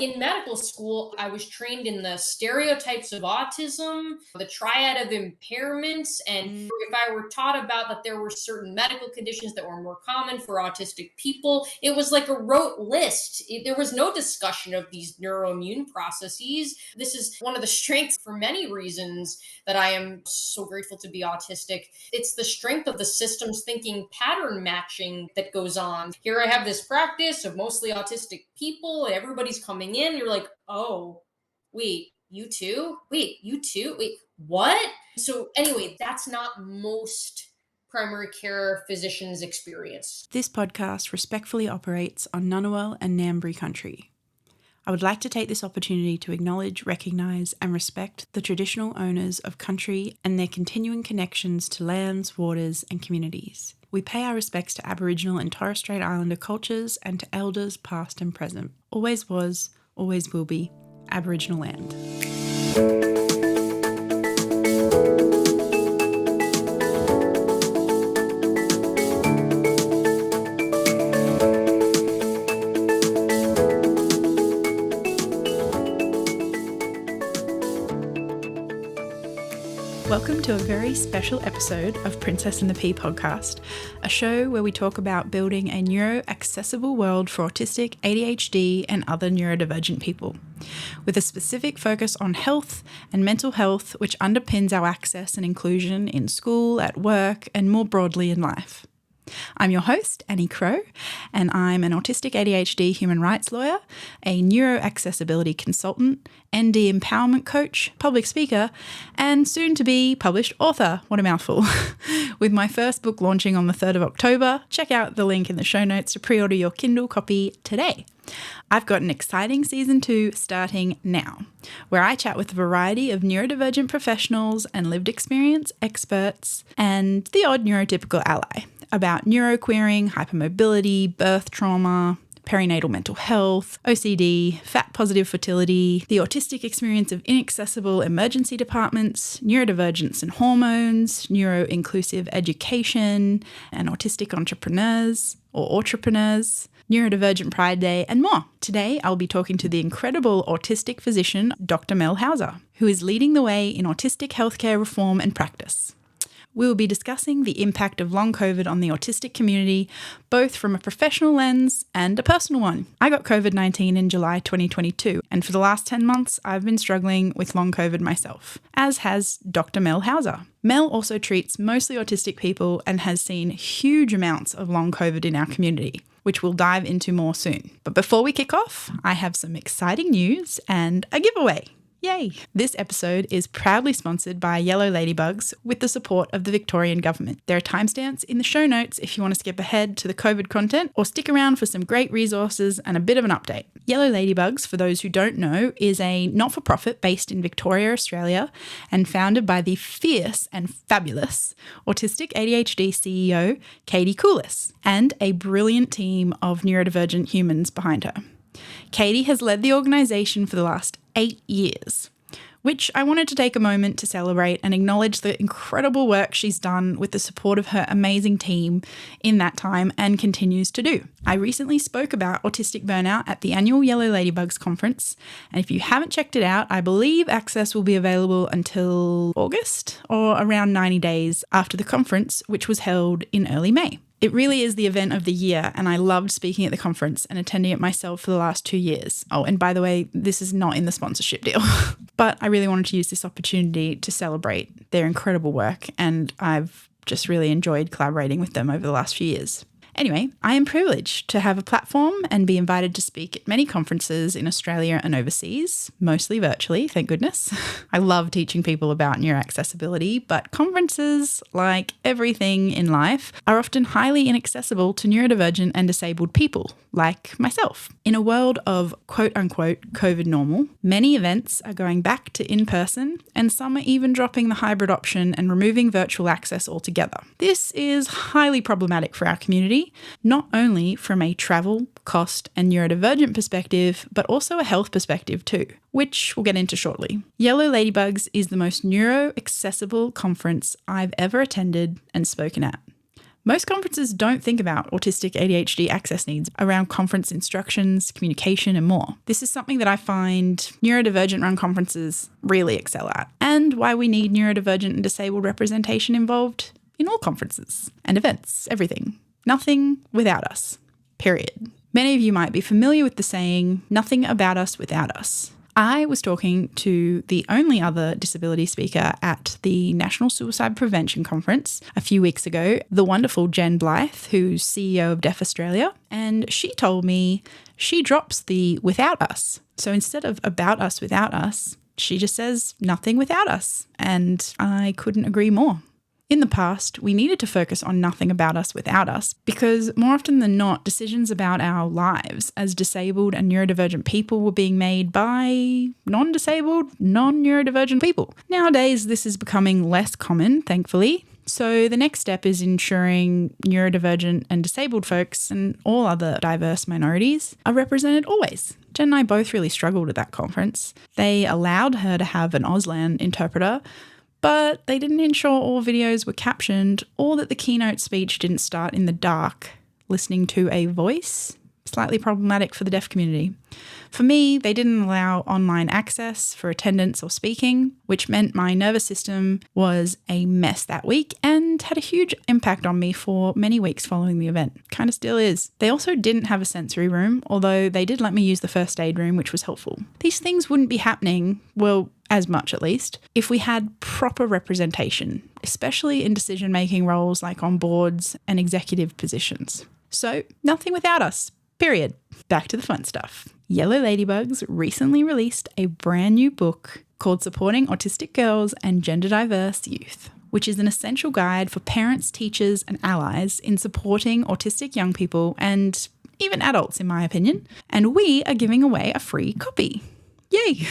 In medical school, I was trained in the stereotypes of autism, the triad of impairments, and if I were taught about that there were certain medical conditions that were more common for autistic people, it was like a rote list. There was no discussion of these neuroimmune processes. This is one of the strengths for many reasons that I am so grateful to be autistic. It's the strength of the systems thinking pattern matching that goes on. Here I have this practice of mostly autistic people, and everybody's coming in. You're like, oh, wait, you too? Wait, you too? Wait, what? So, anyway, that's not most primary care physicians' experience. This podcast respectfully operates on Ngunnawal and Ngambri country. I would like to take this opportunity to acknowledge, recognise and respect the traditional owners of country and their continuing connections to lands, waters and communities. We pay our respects to Aboriginal and Torres Strait Islander cultures and to elders past and present. Always was, always will be, Aboriginal land. Welcome to a very special episode of Princess and the Pea podcast, a show where we talk about building a neuroaccessible world for autistic, ADHD and other neurodivergent people, with a specific focus on health and mental health which underpins our access and inclusion in school, at work and more broadly in life. I'm your host, Annie Crow, and I'm an autistic ADHD human rights lawyer, a neuroaccessibility consultant, ND empowerment coach, public speaker, and soon-to-be published author. What a mouthful. With my first book launching on the 3rd of October, check out the link in the show notes to pre-order your Kindle copy today. I've got an exciting season 2 starting now, where I chat with a variety of neurodivergent professionals and lived experience experts and the odd neurotypical ally about neuroqueering, hypermobility, birth trauma, perinatal mental health, OCD, fat-positive fertility, the autistic experience of inaccessible emergency departments, neurodivergence and hormones, neuro-inclusive education, and autistic entrepreneurs or entrepreneurs, Neurodivergent Pride Day, and more. Today, I'll be talking to the incredible autistic physician, Dr. Mel Houser, who is leading the way in autistic healthcare reform and practice. We will be discussing the impact of long COVID on the autistic community, both from a professional lens and a personal one. I got COVID-19 in July 2022, and for the last 10 months, I've been struggling with long COVID myself, as has Dr. Mel Houser. Mel also treats mostly autistic people and has seen huge amounts of long COVID in our community, which we'll dive into more soon. But before we kick off, I have some exciting news and a giveaway. Yay! This episode is proudly sponsored by Yellow Ladybugs with the support of the Victorian Government. There are timestamps in the show notes if you want to skip ahead to the COVID content or stick around for some great resources and a bit of an update. Yellow Ladybugs, for those who don't know, is a not-for-profit based in Victoria, Australia, and founded by the fierce and fabulous autistic ADHD CEO, Katie Coulis, and a brilliant team of neurodivergent humans behind her. Katie has led the organisation for the last 8 years, which I wanted to take a moment to celebrate and acknowledge the incredible work she's done with the support of her amazing team in that time and continues to do. I recently spoke about autistic burnout at the annual Yellow Ladybugs conference, and if you haven't checked it out, I believe access will be available until August or around 90 days after the conference, which was held in early May. It really is the event of the year, and I loved speaking at the conference and attending it myself for the last 2 years. Oh, and by the way, this is not in the sponsorship deal. But I really wanted to use this opportunity to celebrate their incredible work, and I've just really enjoyed collaborating with them over the last few years. Anyway, I am privileged to have a platform and be invited to speak at many conferences in Australia and overseas, mostly virtually, thank goodness. I love teaching people about neuroaccessibility, but conferences, like everything in life, are often highly inaccessible to neurodivergent and disabled people, like myself. In a world of quote-unquote COVID normal, many events are going back to in-person, and some are even dropping the hybrid option and removing virtual access altogether. This is highly problematic for our community, not only from a travel, cost and neurodivergent perspective, but also a health perspective too, which we'll get into shortly. Yellow Ladybugs is the most neuro-accessible conference I've ever attended and spoken at. Most conferences don't think about autistic ADHD access needs around conference instructions, communication, and more. This is something that I find neurodivergent run conferences really excel at, and why we need neurodivergent and disabled representation involved in all conferences and events, everything. Nothing without us, period. Many of you might be familiar with the saying, nothing about us without us. I was talking to the only other disability speaker at the National Suicide Prevention Conference a few weeks ago, the wonderful Jen Blythe, who's CEO of Deaf Australia, and she told me she drops the without us. So instead of about us without us, she just says nothing without us, and I couldn't agree more. In the past, we needed to focus on nothing about us without us because more often than not, decisions about our lives as disabled and neurodivergent people were being made by non-disabled, non-neurodivergent people. Nowadays, this is becoming less common, thankfully. So the next step is ensuring neurodivergent and disabled folks and all other diverse minorities are represented always. Jen and I both really struggled at that conference. They allowed her to have an Auslan interpreter, but they didn't ensure all videos were captioned or that the keynote speech didn't start in the dark, listening to a voice. Slightly problematic for the deaf community. For me, they didn't allow online access for attendance or speaking, which meant my nervous system was a mess that week and had a huge impact on me for many weeks following the event. Kind of still is. They also didn't have a sensory room, although they did let me use the first aid room, which was helpful. These things wouldn't be happening, well, as much at least, if we had proper representation, especially in decision-making roles like on boards and executive positions. So, nothing without us. Period. Back to the fun stuff. Yellow Ladybugs recently released a brand new book called Supporting Autistic Girls and Gender Diverse Youth, which is an essential guide for parents, teachers, and allies in supporting autistic young people and even adults, in my opinion. And we are giving away a free copy. Yay!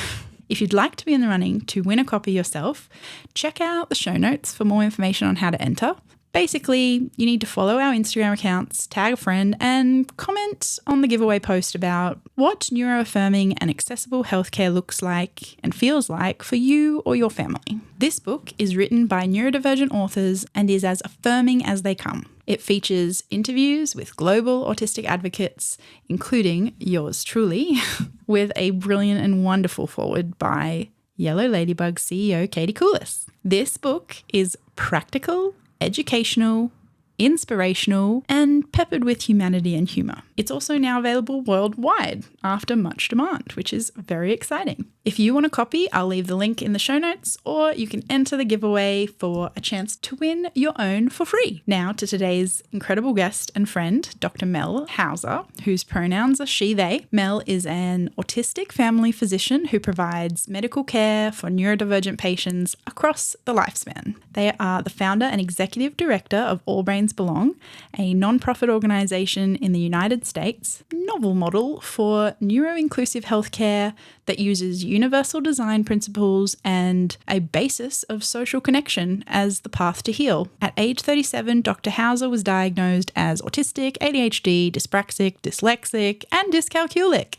If you'd like to be in the running to win a copy yourself, check out the show notes for more information on how to enter. Basically, you need to follow our Instagram accounts, tag a friend, and comment on the giveaway post about what neuroaffirming and accessible healthcare looks like and feels like for you or your family. This book is written by neurodivergent authors and is as affirming as they come. It features interviews with global autistic advocates, including yours truly, with a brilliant and wonderful foreword by Yellow Ladybugs CEO Katie Coulis. This book is practical, educational, inspirational, and peppered with humanity and humour. It's also now available worldwide after much demand, which is very exciting. If you want a copy, I'll leave the link in the show notes, or you can enter the giveaway for a chance to win your own for free. Now to today's incredible guest and friend, Dr. Mel Houser, whose pronouns are she, they. Mel is an autistic family physician who provides medical care for neurodivergent patients across the lifespan. They are the founder and executive director of All Brains Belong, a non-profit organisation in the United States, novel model for neuro-inclusive healthcare that uses universal design principles and a basis of social connection as the path to heal. At age 37, Dr. Houser was diagnosed as autistic, ADHD, dyspraxic, dyslexic, and dyscalculic.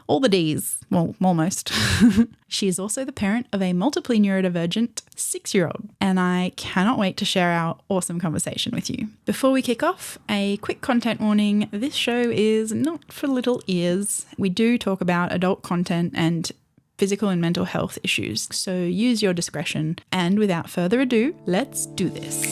All the Ds. Well, almost. She is also the parent of a multiply neurodivergent 6-year-old, and I cannot wait to share our awesome conversation with you. Before we kick off, a quick content warning. This show is not for little ears. We do talk about adult content and physical and mental health issues, so use your discretion. And without further ado, let's do this.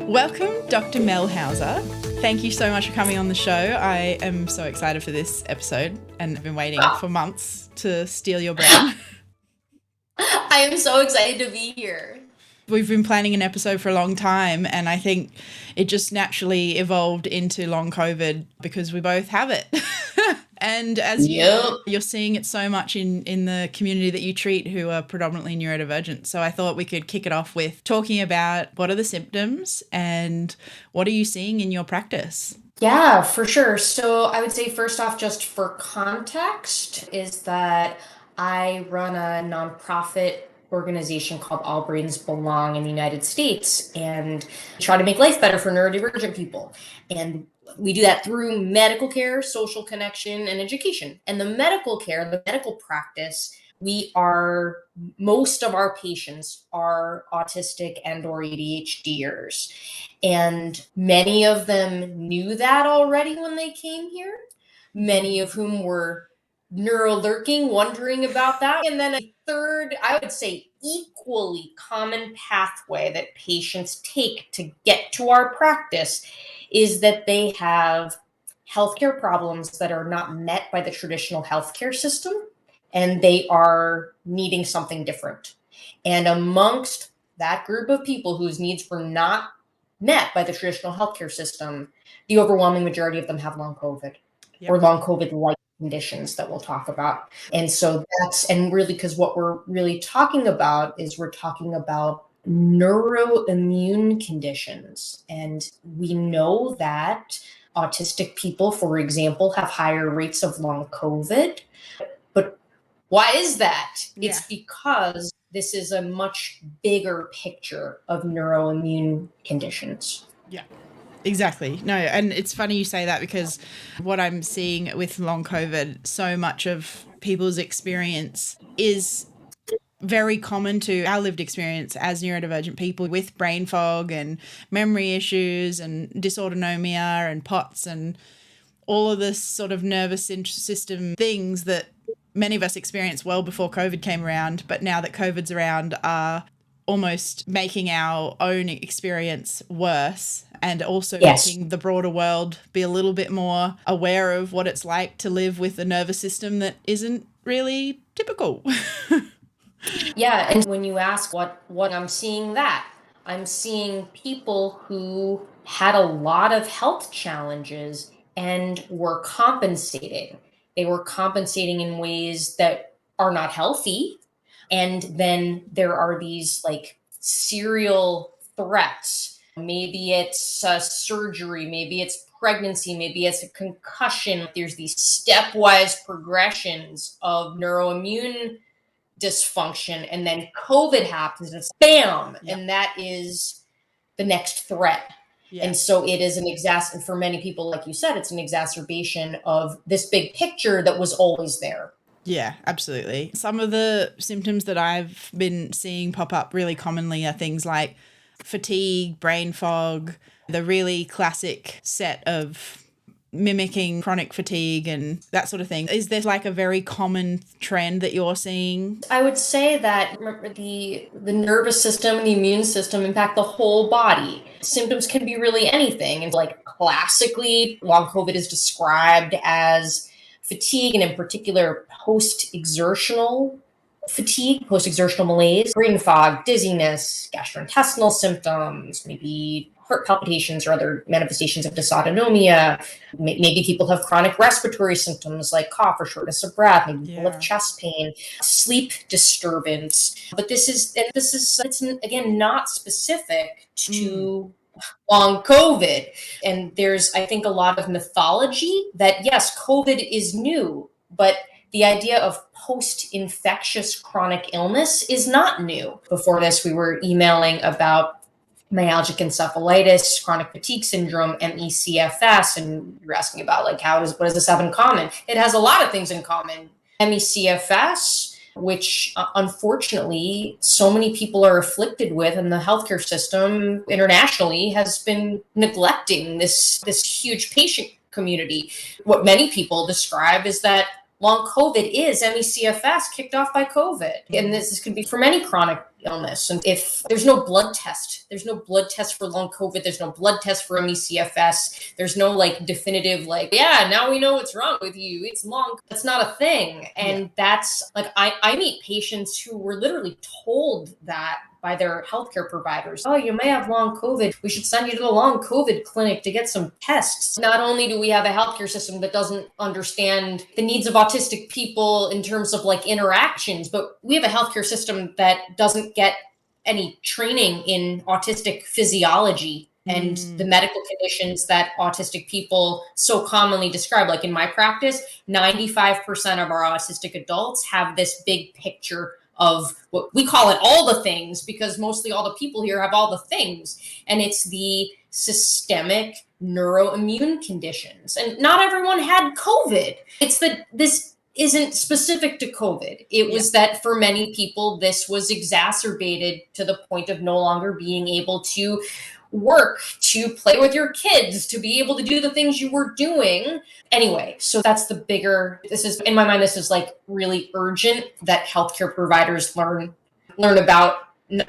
Welcome, Dr. Mel Houser. Thank you so much for coming on the show. I am so excited for this episode and I've been waiting for months to steal your brain. I am so excited to be here. We've been planning an episode for a long time and I think it just naturally evolved into long COVID because we both have it. And as you're seeing it so much in the community that you treat who are predominantly neurodivergent. So I thought we could kick it off with talking about what are the symptoms and what are you seeing in your practice? Yeah, for sure. So I would say first off, just for context, is that I run a nonprofit organization called All Brains Belong in the United States and try to make life better for neurodivergent people. And we do that through medical care, social connection, and education. And the medical care, the medical practice, most of our patients are autistic and or ADHDers. And many of them knew that already when they came here. Many of whom were neurolurking, wondering about that. And then a third, I would say, equally common pathway that patients take to get to our practice is that they have healthcare problems that are not met by the traditional healthcare system, and they are needing something different. And amongst that group of people whose needs were not met by the traditional healthcare system, the overwhelming majority of them have long COVID or long COVID-like conditions that we'll talk about. And so and really, because what we're really talking about is we're talking about neuroimmune conditions. And we know that autistic people, for example, have higher rates of long COVID. But why is that? Yeah. It's because this is a much bigger picture of neuroimmune conditions. Yeah. Exactly. No, and it's funny you say that because what I'm seeing with long COVID, so much of people's experience is very common to our lived experience as neurodivergent people with brain fog and memory issues and dysautonomia and POTS and all of this sort of nervous system things that many of us experienced well before COVID came around, but now that COVID's around are almost making our own experience worse and also making the broader world be a little bit more aware of what it's like to live with a nervous system that isn't really typical. Yeah, and when you ask what I'm seeing I'm seeing people who had a lot of health challenges and were compensating. They were compensating in ways that are not healthy. And then there are these like serial threats. Maybe it's surgery, maybe it's pregnancy, maybe it's a concussion. There's these stepwise progressions of neuroimmune dysfunction, and then COVID happens and it's bam, and that is the next threat. And so it is and for many people, like you said, it's an exacerbation of this big picture that was always there. Yeah, absolutely. Some of the symptoms that I've been seeing pop up really commonly are things like fatigue, brain fog, the really classic set of mimicking chronic fatigue and that sort of thing. Is there like a very common trend that you're seeing? I would say that the nervous system and the immune system impact the whole body. Symptoms can be really anything. And like classically, long COVID is described as fatigue, and in particular, post-exertional fatigue, post-exertional malaise, brain fog, dizziness, gastrointestinal symptoms, maybe heart palpitations or other manifestations of dysautonomia. Maybe people have chronic respiratory symptoms like cough or shortness of breath. Maybe people have chest pain, sleep disturbance. But it's again not specific to long COVID. And there's, I think, a lot of mythology that, yes, COVID is new, but the idea of post-infectious chronic illness is not new. Before this, we were emailing about myalgic encephalitis, chronic fatigue syndrome, ME/CFS, and you're asking about like what does this have in common? It has a lot of things in common. ME/CFS, which unfortunately so many people are afflicted with, and the healthcare system internationally has been neglecting this huge patient community. What many people describe is that long COVID is ME/CFS kicked off by COVID. And this could be from any chronic illness. And if there's no blood test for long COVID, there's no blood test for ME/CFS, there's no like definitive, like, yeah, now we know what's wrong with you. It's long. That's not a thing. And that's like, I meet patients who were literally told that by their healthcare providers. Oh, you may have long COVID. We should send you to the long COVID clinic to get some tests. Not only do we have a healthcare system that doesn't understand the needs of autistic people in terms of like interactions, but we have a healthcare system that doesn't get any training in autistic physiology and the medical conditions that autistic people so commonly describe. Like in my practice, 95% of our autistic adults have this big picture of what we call it all the things, because mostly all the people here have all the things. And it's the systemic neuroimmune conditions. And not everyone had COVID. It's that this isn't specific to COVID. It was that for many people, this was exacerbated to the point of no longer being able to work, to play with your kids, to be able to do the things you were doing. Anyway, so that's the bigger, this is, in my mind, this is like really urgent that healthcare providers learn about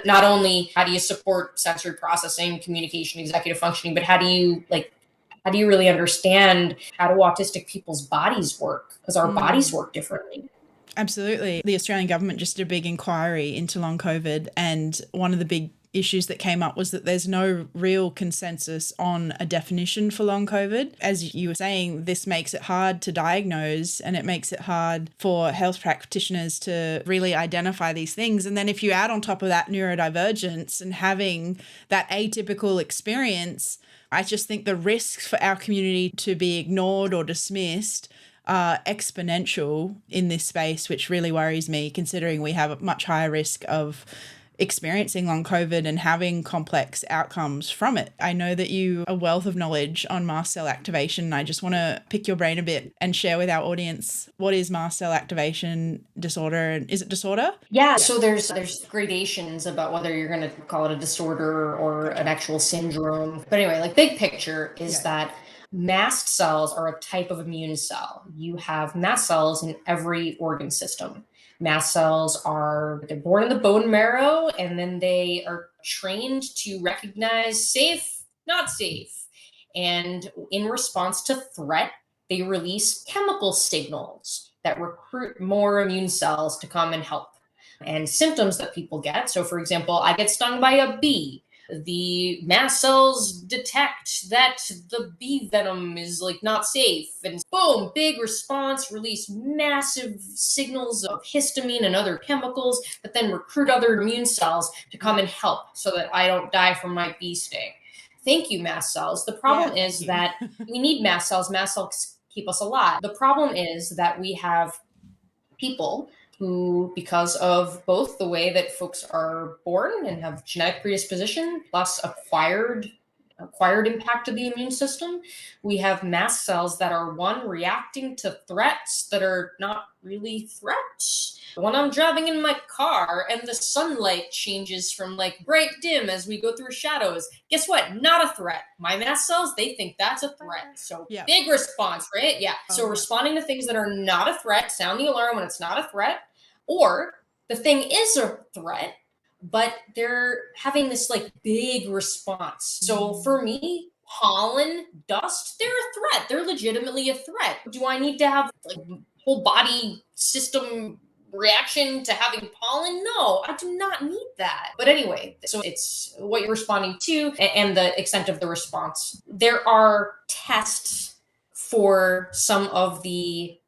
not only how do you support sensory processing, communication, executive functioning, but how do you really understand how do autistic people's bodies work? Because our bodies work differently. Absolutely. The Australian government just did a big inquiry into long COVID, and one of the big issues that came up was that there's no real consensus on a definition for long COVID. As you were saying, this makes it hard to diagnose, and it makes it hard for health practitioners to really identify these things. And then if you add on top of that neurodivergence and having that atypical experience, I just think the risks for our community to be ignored or dismissed are exponential in this space, which really worries me, considering we have a much higher risk of experiencing long COVID and having complex outcomes from it. I know that you are a wealth of knowledge on mast cell activation. I just want to pick your brain a bit and share with our audience, what is mast cell activation disorder, and is it disorder? Yeah. So there's gradations about whether you're going to call it a disorder or an actual syndrome. But anyway, like big picture is that mast cells are a type of immune cell. You have mast cells in every organ system. Mast cells they're born in the bone marrow, and then they are trained to recognize safe, not safe. And in response to threat, they release chemical signals that recruit more immune cells to come and help. And symptoms that people get. So, for example, I get stung by a bee. The mast cells detect that the bee venom is like not safe, and boom, big response, release massive signals of histamine and other chemicals that then recruit other immune cells to come and help so that I don't die from my bee sting. Thank you, mast cells. The problem is that we need mast cells. Mast cells keep us alive. The problem is that we have people who, because of both the way that folks are born and have genetic predisposition plus acquired impact of the immune system, we have mast cells that are reacting to threats that are not really threats. When I'm driving in my car and the sunlight changes from like bright dim as we go through shadows, guess what? Not a threat. My mast cells, they think that's a threat. So big response, right? Yeah. So responding to things that are not a threat, sound the alarm when it's not a threat, or the thing is a threat, but they're having this like big response. So for me, pollen, dust, they're a threat. They're legitimately a threat. Do I need to have like whole body system reaction to having pollen? No, I do not need that. But anyway, so it's what you're responding to and the extent of the response. There are tests for some of the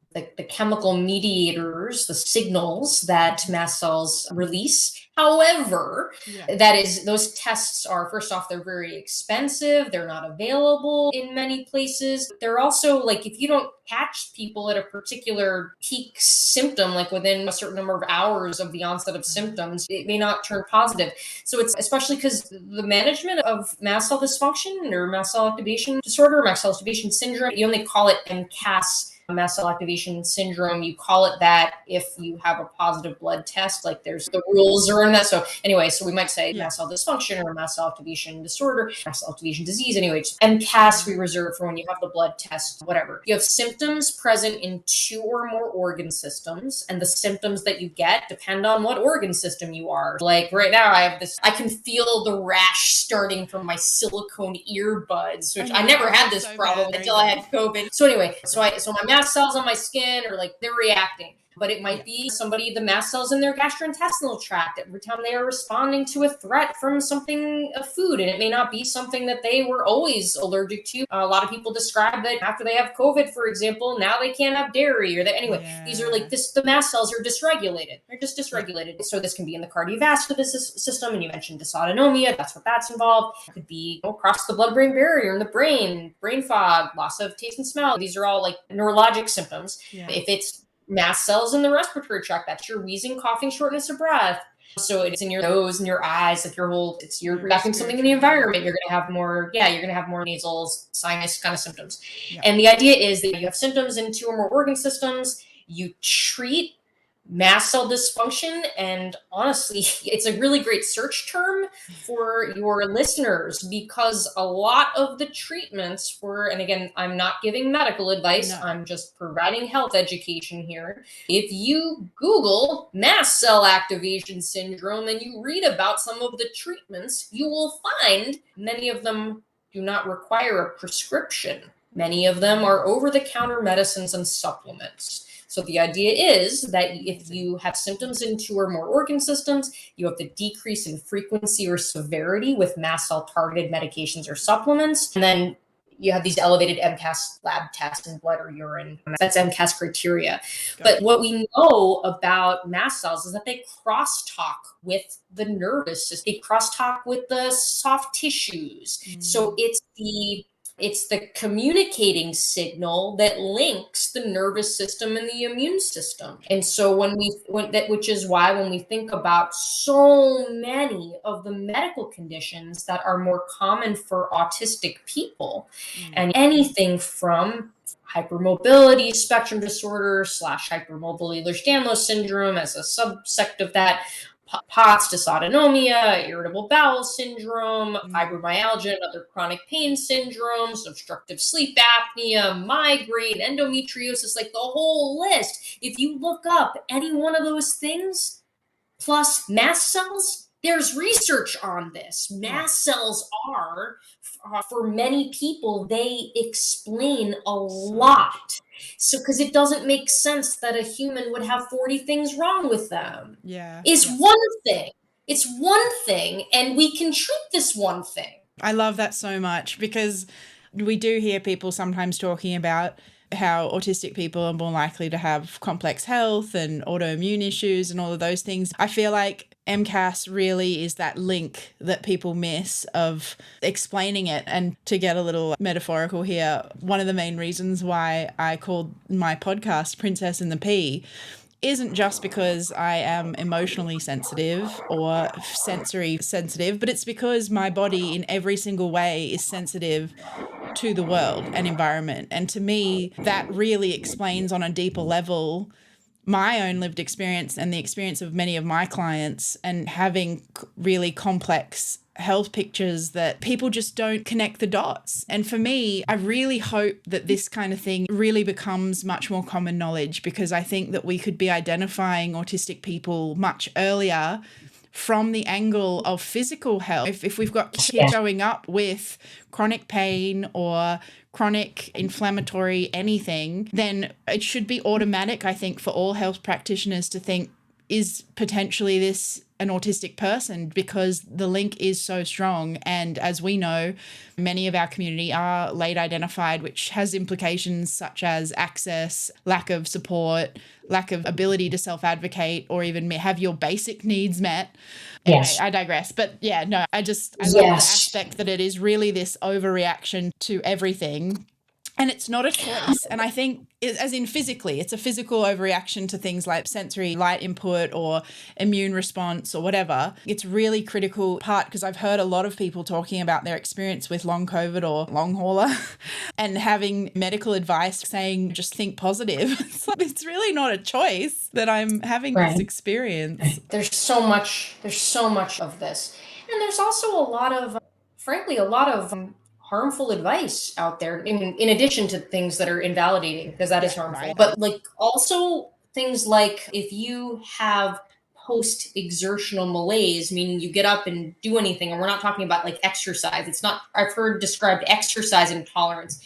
chemical mediators, the signals that mast cells release. However, those tests are, first off, they're very expensive. They're not available in many places. They're also like, if you don't catch people at a particular peak symptom, like within a certain number of hours of the onset of symptoms, it may not turn positive. So it's especially because the management of mast cell dysfunction or mast cell activation disorder, mast cell activation syndrome, you only call it MCAS, mast cell activation syndrome. You call it that if you have a positive blood test, like there's the rules around that. So anyway, so we might say mast cell dysfunction or mast cell activation disorder, mast cell activation disease. Anyway, MCAS we reserve for when you have the blood test, whatever. You have symptoms present in 2 or more organ systems, and the symptoms that you get depend on what organ system you are. Like right now, I can feel the rash starting from my silicone earbuds, which I never had this problem until I had COVID. So anyway, so my mast cells on my skin are like, they're reacting. But it might be the mast cells in their gastrointestinal tract every time they are responding to a threat from something, a food. And it may not be something that they were always allergic to. A lot of people describe that after they have COVID, for example, now they can't have dairy these are like the mast cells are dysregulated. They're just dysregulated. So this can be in the cardiovascular system. And you mentioned dysautonomia. That's what that's involved. It could be across the blood-brain barrier in the brain fog, loss of taste and smell. These are all like neurologic symptoms. If it's mast cells in the respiratory tract. That's your wheezing, coughing, shortness of breath. So it's in your nose and your eyes, like you're back in something in the environment. You're going to have more, you're going to have more nasal sinus kind of symptoms. Yep. And the idea is that you have symptoms in 2 or more organ systems. You treat mast cell dysfunction, and honestly, it's a really great search term for your listeners, because a lot of the treatments for, and again, I'm not giving medical advice, no. I'm just providing health education here. If you Google mast cell activation syndrome and you read about some of the treatments, you will find many of them do not require a prescription. Many of them are over-the-counter medicines and supplements. So the idea is that if you have symptoms in 2 or more organ systems, you have the decrease in frequency or severity with mast cell targeted medications or supplements. And then you have these elevated MCAS lab tests in blood or urine. That's MCAS criteria. But what we know about mast cells is that they crosstalk with the nervous system. They crosstalk with the soft tissues. So it's the communicating signal that links the nervous system and the immune system. And so which is why when we think about so many of the medical conditions that are more common for autistic people, and anything from hypermobility spectrum disorder / hypermobile Ehlers-Danlos syndrome as a subsect of that, POTS, dysautonomia, irritable bowel syndrome, fibromyalgia, and other chronic pain syndromes, obstructive sleep apnea, migraine, endometriosis, like the whole list. If you look up any one of those things, plus mast cells, there's research on this. Mast cells are, for many people, they explain a lot. So, because it doesn't make sense that a human would have 40 things wrong with them. It's one thing. It's one thing, and we can treat this one thing. I love that so much, because we do hear people sometimes talking about how autistic people are more likely to have complex health and autoimmune issues and all of those things. I feel like MCAS really is that link that people miss of explaining it. And to get a little metaphorical here, one of the main reasons why I called my podcast Princess and the Pea isn't just because I am emotionally sensitive or sensory sensitive, but it's because my body in every single way is sensitive to the world and environment. And to me, that really explains on a deeper level my own lived experience and the experience of many of my clients, and having really complex health pictures that people just don't connect the dots. And for me, I really hope that this kind of thing really becomes much more common knowledge, because I think that we could be identifying autistic people much earlier from the angle of physical health. If we've got kids growing up with chronic pain or chronic inflammatory anything, then it should be automatic, I think, for all health practitioners to think, is potentially this an autistic person, because the link is so strong. And as we know, many of our community are late identified, which has implications such as access, lack of support, lack of ability to self-advocate, or even have your basic needs met. Anyway, I digress. But I love the aspect that it is really this overreaction to everything. And it's not a choice. And I think, as in physically, it's a physical overreaction to things like sensory light input or immune response or whatever. It's really critical part, because I've heard a lot of people talking about their experience with long COVID or long hauler and having medical advice saying, just think positive. It's really not a choice that I'm having this experience. There's so much of this. And there's also a lot of harmful advice out there, in addition to things that are invalidating, because that is harmful. But also things like, if you have post-exertional malaise, meaning you get up and do anything, and we're not talking about exercise. It's not, I've heard described exercise intolerance.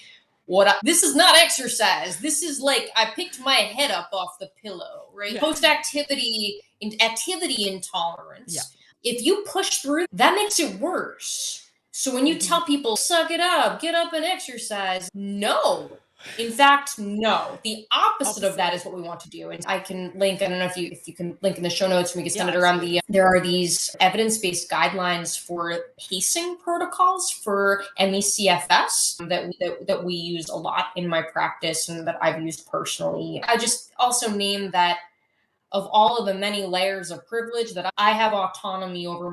This is not exercise. This is I picked my head up off the pillow, right? Post-activity activity intolerance. If you push through, that makes it worse. So when you tell people, suck it up, get up and exercise, no, In fact, no. The opposite of that is what we want to do. And I can link, I don't know if you can link in the show notes, and we can send it around there are these evidence-based guidelines for pacing protocols for MECFS that we use a lot in my practice and that I've used personally. I just also name that of all of the many layers of privilege that I have autonomy over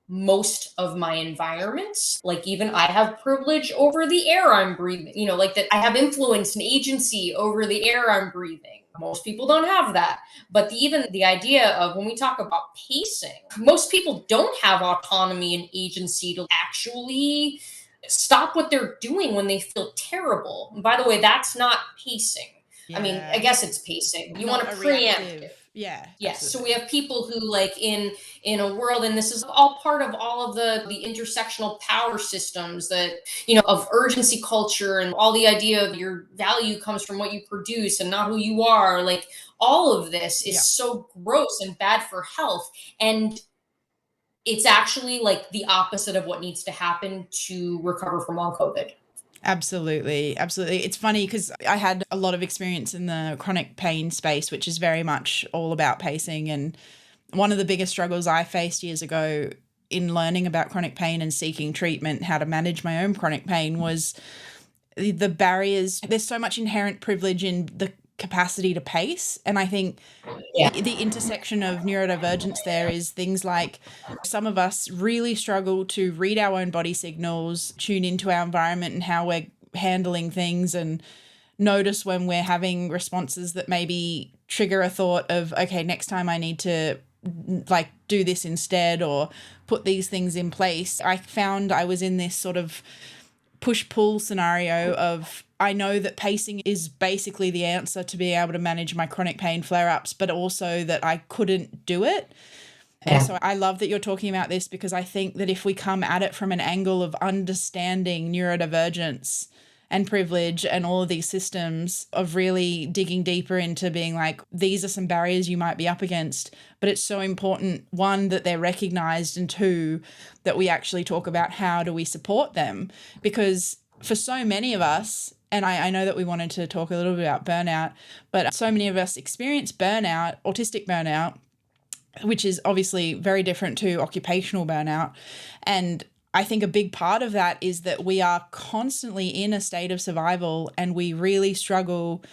most of my environments. Like, even I have privilege over the air I'm breathing, like that I have influence and agency over the air I'm breathing. Most people don't have that. But even the idea of, when we talk about pacing, most people don't have autonomy and agency to actually stop what they're doing when they feel terrible. And by the way, that's not pacing. Yeah. I mean, I guess it's pacing. You want to preempt it. Yeah. Yes. So we have people who, like, in a world, and this is all part of all of the intersectional power systems that, of urgency culture, and all the idea of your value comes from what you produce and not who you are. Like, all of this is so gross and bad for health. And it's actually like the opposite of what needs to happen to recover from long COVID. Absolutely. Absolutely. It's funny because I had a lot of experience in the chronic pain space, which is very much all about pacing. And one of the biggest struggles I faced years ago in learning about chronic pain and seeking treatment, how to manage my own chronic pain, was the barriers. There's so much inherent privilege in the capacity to pace. And I think the intersection of neurodivergence there is things like, some of us really struggle to read our own body signals, tune into our environment and how we're handling things, and notice when we're having responses that maybe trigger a thought of, okay, next time I need to do this instead, or put these things in place. I found I was in this sort of push-pull scenario of, I know that pacing is basically the answer to be able to manage my chronic pain flare-ups, but also that I couldn't do it. And so I love that you're talking about this, because I think that if we come at it from an angle of understanding neurodivergence and privilege and all of these systems, of really digging deeper into being like, these are some barriers you might be up against, but it's so important, one, that they're recognized, and two, that we actually talk about how do we support them. Because for so many of us, and I know that we wanted to talk a little bit about burnout, but so many of us experience burnout, autistic burnout, which is obviously very different to occupational burnout. And I think a big part of that is that we are constantly in a state of survival, and we really struggle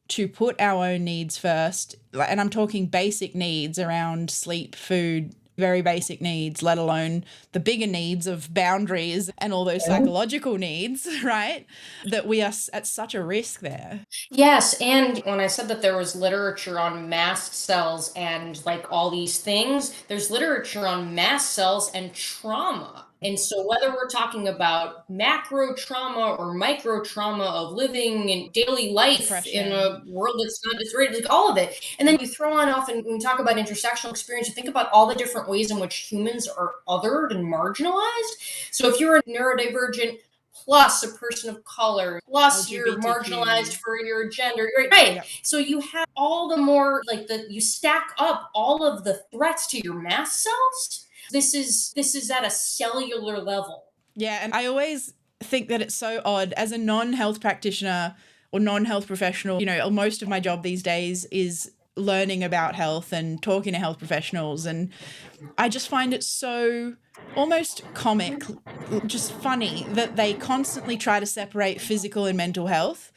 to put our own needs first. And I'm talking basic needs around sleep, food, very basic needs, let alone the bigger needs of boundaries and all those psychological needs, right? That we are at such a risk there. Yes. And when I said that there was literature on mast cells and like all these things, there's literature on mast cells and trauma. And so whether we're talking about macro trauma or micro trauma of living in daily life, depression, in a world that's not just ready, like all of it. And then you throw on off, and when you talk about intersectional experience, you think about all the different ways in which humans are othered and marginalized. So if you're a neurodivergent plus a person of color, plus LGBTQ, you're marginalized for your gender, right? Yep. So you have all the more, like, you stack up all of the threats to your mast cells. This is at a cellular level. Yeah, and I always think that it's so odd as a non-health practitioner or non-health professional. Most of my job these days is learning about health and talking to health professionals, and I just find it so almost comic, just funny, that they constantly try to separate physical and mental health,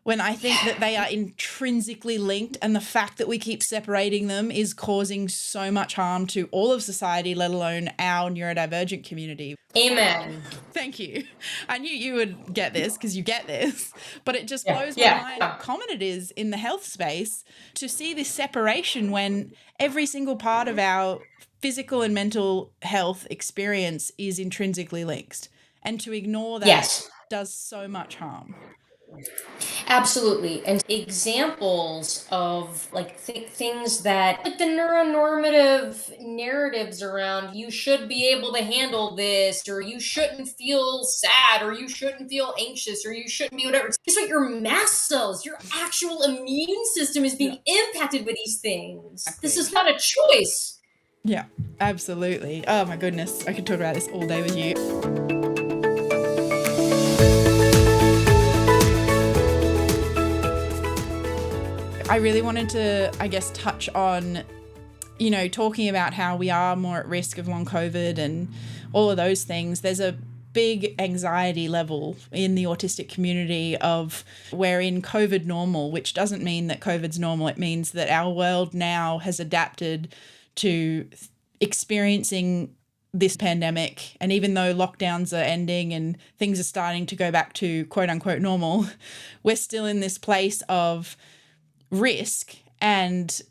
when I think that they are intrinsically linked, and the fact that we keep separating them is causing so much harm to all of society, let alone our neurodivergent community. Amen. Thank you. I knew you would get this, because you get this, but it just blows my mind how common it is in the health space to see this separation, when every single part of our physical and mental health experience is intrinsically linked, and to ignore that does so much harm. Absolutely. And examples of like things that, like, the neuronormative narratives around, you should be able to handle this, or you shouldn't feel sad, or you shouldn't feel anxious, or you shouldn't be whatever. It's what your mast cells, your actual immune system is being impacted by these things. Exactly. This is not a choice. Yeah, absolutely. Oh my goodness. I could talk about this all day with you. I really wanted to, I guess, touch on, talking about how we are more at risk of long COVID and all of those things. There's a big anxiety level in the autistic community of we're in COVID normal, which doesn't mean that COVID's normal. It means that our world now has adapted to experiencing this pandemic. And even though lockdowns are ending and things are starting to go back to quote unquote normal, we're still in this place of risk. And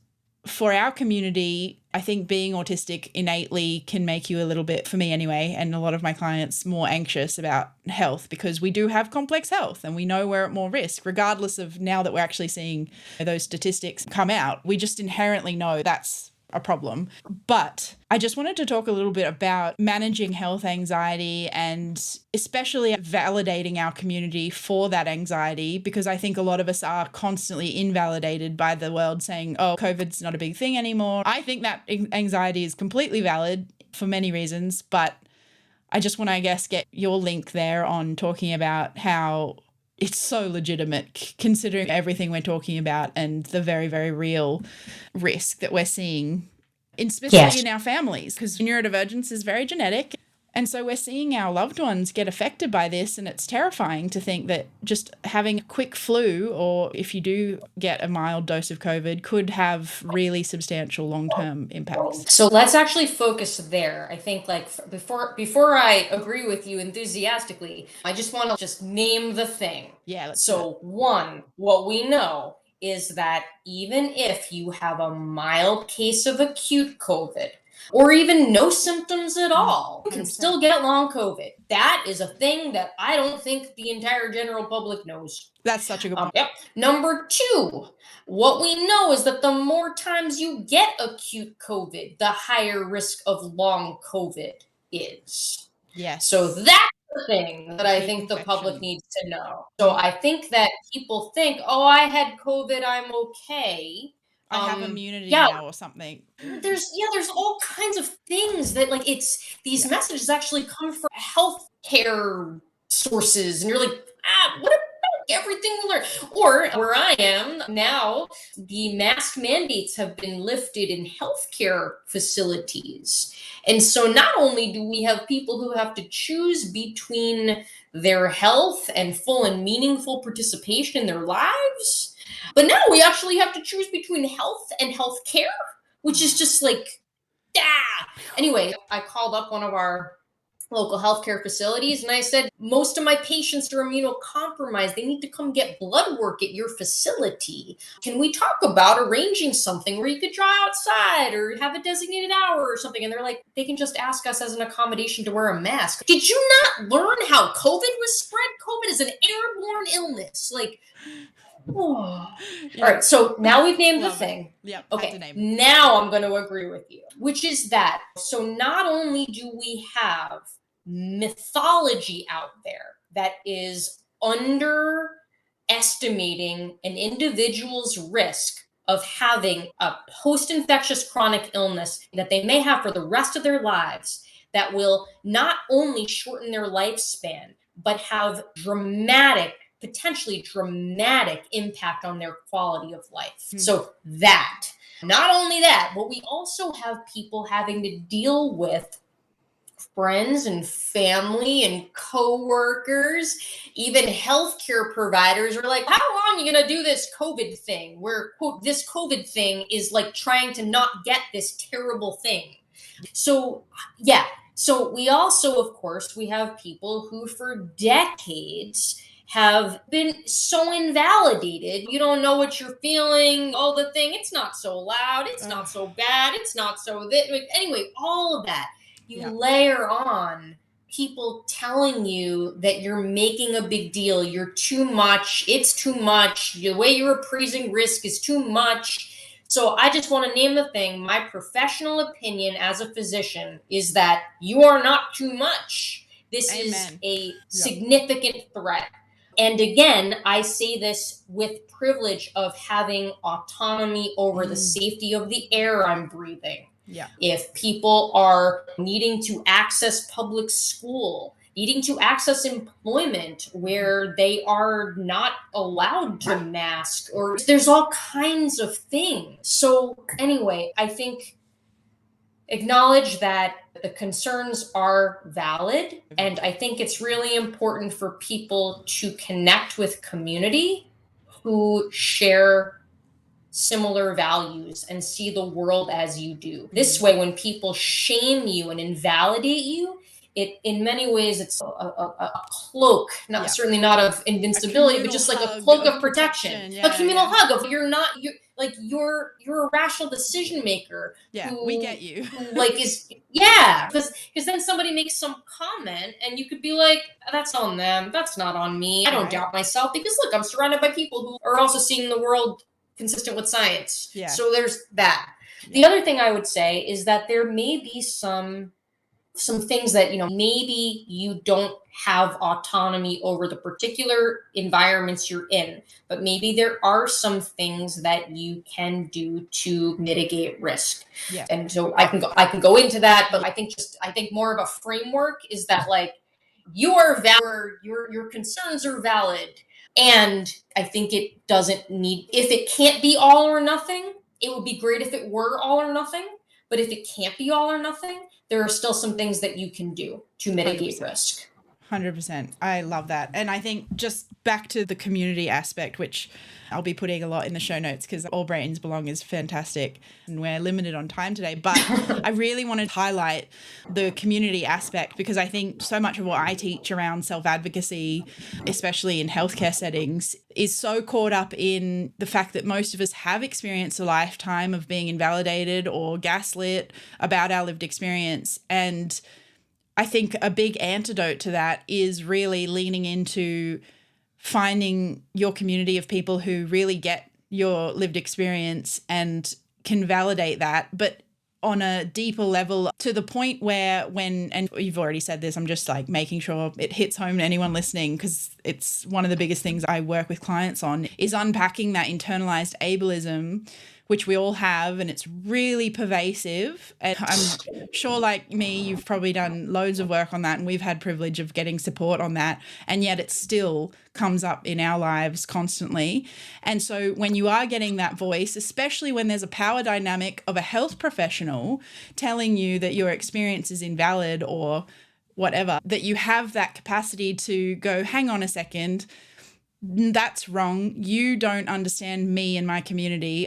for our community, I think being autistic innately can make you a little bit, for me anyway, and a lot of my clients, more anxious about health, because we do have complex health and we know we're at more risk, regardless of now that we're actually seeing those statistics come out. We just inherently know that's a problem. But I just wanted to talk a little bit about managing health anxiety and especially validating our community for that anxiety, because I think a lot of us are constantly invalidated by the world saying, oh, COVID's not a big thing anymore. I think that anxiety is completely valid for many reasons, but I just want to, I guess, get your link there on talking about how it's so legitimate considering everything we're talking about and the very, very real risk that we're seeing, especially in our families, because neurodivergence is very genetic. And so we're seeing our loved ones get affected by this, and it's terrifying to think that just having a quick flu, or if you do get a mild dose of COVID, could have really substantial long-term impacts. So let's actually focus there. I think before I agree with you enthusiastically, I just want to just name the thing. Yeah. So one, what we know is that even if you have a mild case of acute COVID, or even no symptoms at all, you can still get long COVID. That is a thing that I don't think the entire general public knows. That's such a good point. Yep. Number two, what we know is that the more times you get acute COVID, the higher risk of long COVID is. Yes. So that's the thing that I think the public needs to know. So I think that people think, oh, I had COVID, I'm okay. I have immunity now or something. There's all kinds of things that these messages actually come from healthcare sources, and you're like, what about everything we learned? Or where I am now, the mask mandates have been lifted in healthcare facilities. And so not only do we have people who have to choose between their health and full and meaningful participation in their lives, but now we actually have to choose between health and healthcare, which is just Anyway, I called up one of our local healthcare facilities and I said, most of my patients are immunocompromised. They need to come get blood work at your facility. Can we talk about arranging something where you could draw outside or have a designated hour or something? And they're like, they can just ask us as an accommodation to wear a mask. Did you not learn how COVID was spread? COVID is an airborne illness. All right, so now we've named the thing. Yeah. Okay, now I'm going to agree with you, which is that. So not only do we have mythology out there that is underestimating an individual's risk of having a post-infectious chronic illness that they may have for the rest of their lives, that will not only shorten their lifespan, but have potentially dramatic impact on their quality of life. So that, not only that, but we also have people having to deal with friends and family and coworkers, even healthcare providers are like, how long are you going to do this COVID thing? Where, quote, this COVID thing is like trying to not get this terrible thing. So, yeah. So we also, of course, we have people who for decades have been so invalidated. You don't know what you're feeling. Oh, the thing, it's not so loud. It's not so bad. It's not so this. Anyway, all of that. You layer on people telling you that you're making a big deal. You're too much. It's too much. The way you're appraising risk is too much. So I just want to name the thing. My professional opinion as a physician is that you are not too much. This is a significant threat. And again, I say this with privilege of having autonomy over the safety of the air I'm breathing. Yeah. If people are needing to access public school, needing to access employment where they are not allowed to mask, or there's all kinds of things. So anyway, I think acknowledge that the concerns are valid. And I think it's really important for people to connect with community who share similar values and see the world as you do. This way, when people shame you and invalidate you, it in many ways it's a cloak, not certainly not of invincibility, but just like a cloak of protection. A communal hug of you're a rational decision maker. We get you. Who because then somebody makes some comment and you could be like, that's on them, that's not on me. I don't doubt myself, because look, I'm surrounded by people who are also seeing the world consistent with science. So there's that. The other thing I would say is that there may be some things that, maybe you don't have autonomy over the particular environments you're in, but maybe there are some things that you can do to mitigate risk. And so I can go into that, but I think more of a framework is that, like, you are valid, your concerns are valid. And I think it doesn't need, if it can't be all or nothing, it would be great if it were all or nothing. But if it can't be all or nothing, there are still some things that you can do to mitigate 100%. risk. 100%. I love that. And I think just back to the community aspect, which I'll be putting a lot in the show notes because All Brains Belong is fantastic and we're limited on time today. But I really want to highlight the community aspect because I think so much of what I teach around self-advocacy, especially in healthcare settings, is so caught up in the fact that most of us have experienced a lifetime of being invalidated or gaslit about our lived experience. And I think a big antidote to that is really leaning into finding your community of people who really get your lived experience and can validate that, but on a deeper level, to the point where and you've already said this, I'm just like making sure it hits home to anyone listening, because it's one of the biggest things I work with clients on, is unpacking that internalized ableism, which we all have, and it's really pervasive. And I'm sure, like me, you've probably done loads of work on that, and we've had privilege of getting support on that, and yet it still comes up in our lives constantly. And so when you are getting that voice, especially when there's a power dynamic of a health professional telling you that your experience is invalid or whatever, that you have that capacity to go, hang on a second, that's wrong. You don't understand me and my community.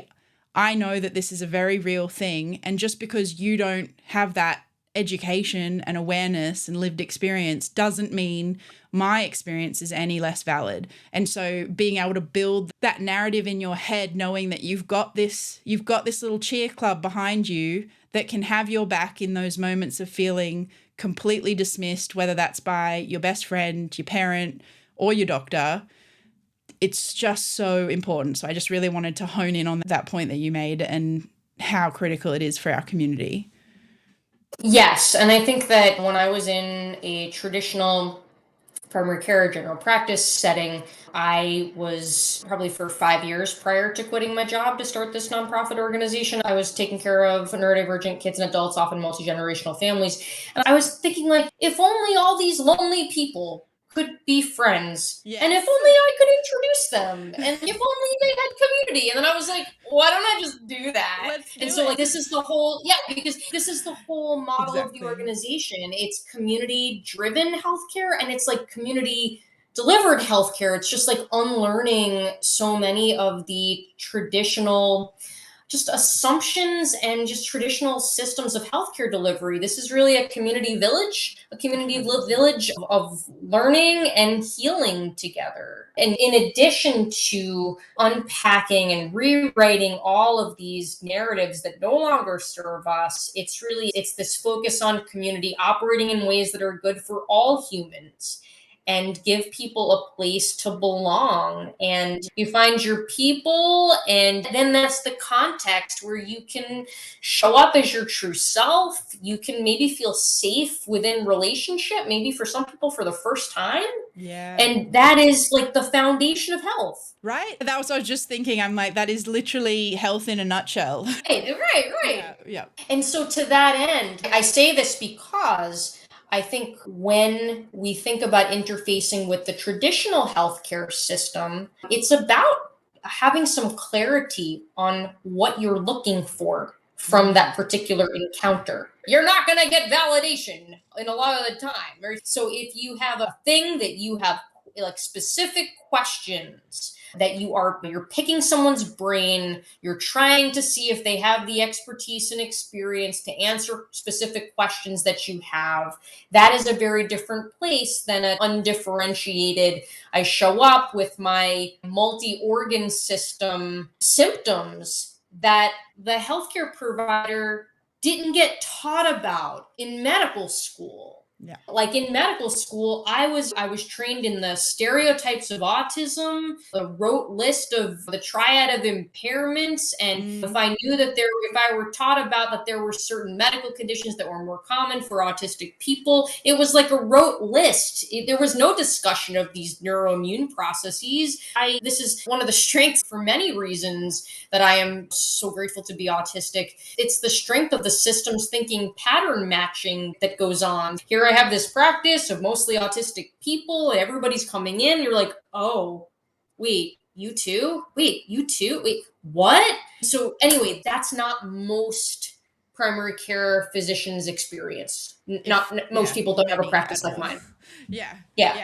I know that this is a very real thing. And just because you don't have that education and awareness and lived experience doesn't mean my experience is any less valid. And so being able to build that narrative in your head, knowing that you've got this little cheer club behind you that can have your back in those moments of feeling completely dismissed, whether that's by your best friend, your parent, or your doctor. It's just so important. So I just really wanted to hone in on that point that you made and how critical it is for our community. Yes. And I think that when I was in a traditional primary care general practice setting, I was probably for 5 years prior to quitting my job to start this nonprofit organization. I was taking care of neurodivergent kids and adults, often multi-generational families. And I was thinking, like, if only all these lonely people could be friends. Yes. And if only I could introduce them. And if only they had community. And then I was like, why don't I just do that? This is the whole, because this is the whole model of the organization. It's community driven healthcare, and it's like community delivered healthcare. It's just like unlearning so many of the traditional just assumptions and just traditional systems of healthcare delivery. This is really a community village of learning and healing together. And in addition to unpacking and rewriting all of these narratives that no longer serve us, it's this focus on community operating in ways that are good for all humans and give people a place to belong. And you find your people, and then that's the context where you can show up as your true self. You can maybe feel safe within relationship, maybe for some people for the first time. Yeah. And that is like the foundation of health. Right? That was what I was just thinking. I'm like, that is literally health in a nutshell. Right. Yeah. And so to that end, I say this because I think when we think about interfacing with the traditional healthcare system, it's about having some clarity on what you're looking for from that particular encounter. You're not going to get validation in a lot of the time. So if you have a thing that you have like specific questions that you're picking someone's brain, you're trying to see if they have the expertise and experience to answer specific questions that you have, that is a very different place than an undifferentiated, I show up with my multi-organ system symptoms that the healthcare provider didn't get taught about in medical school. Yeah. Like in medical school, I was trained in the stereotypes of autism, the rote list of the triad of impairments, and if I were taught about that there were certain medical conditions that were more common for autistic people, it was like a rote list. There was no discussion of these neuroimmune processes. This is one of the strengths for many reasons that I am so grateful to be autistic. It's the strength of the systems thinking pattern matching that goes on. Here I have this practice of mostly autistic people, and everybody's coming in. You're like, oh, wait, you too? Wait, you too? Wait, what? So, anyway, that's not most primary care physicians' experience. Most people don't have a practice like mine. Yeah.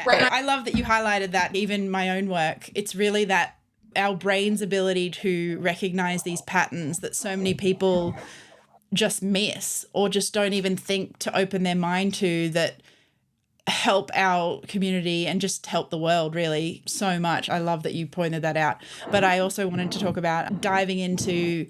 Right. I love that you highlighted that. Even my own work, it's really that our brain's ability to recognize these patterns that so many people just miss or just don't even think to open their mind to, that help our community and just help the world really so much. I love that you pointed that out. But I also wanted to talk about diving into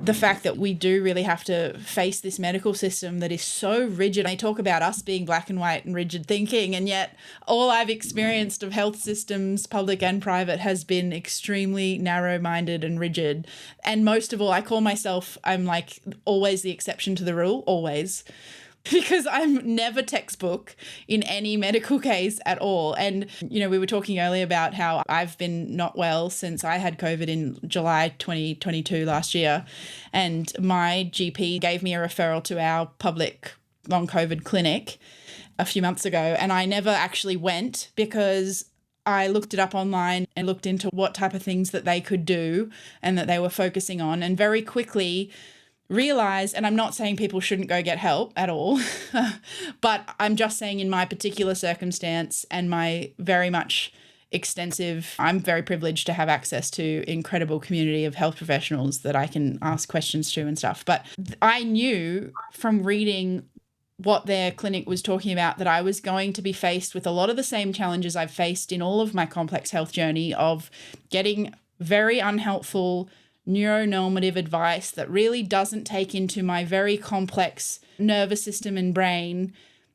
the fact that we do really have to face this medical system that is so rigid. I talk about us being black and white and rigid thinking, and yet all I've experienced of health systems, public and private, has been extremely narrow-minded and rigid. And most of all, I call myself, I'm like always the exception to the rule, always. Because I'm never textbook in any medical case at all. And, you know, we were talking earlier about how I've been not well since I had COVID in July 2022 last year. And my GP gave me a referral to our public long COVID clinic a few months ago. And I never actually went because I looked it up online and looked into what type of things that they could do and that they were focusing on. And very quickly realize, and I'm not saying people shouldn't go get help at all, but I'm just saying in my particular circumstance and my very much extensive, I'm very privileged to have access to incredible community of health professionals that I can ask questions to and stuff. But I knew from reading what their clinic was talking about that I was going to be faced with a lot of the same challenges I've faced in all of my complex health journey of getting very unhelpful neuronormative advice that really doesn't take into my very complex nervous system and brain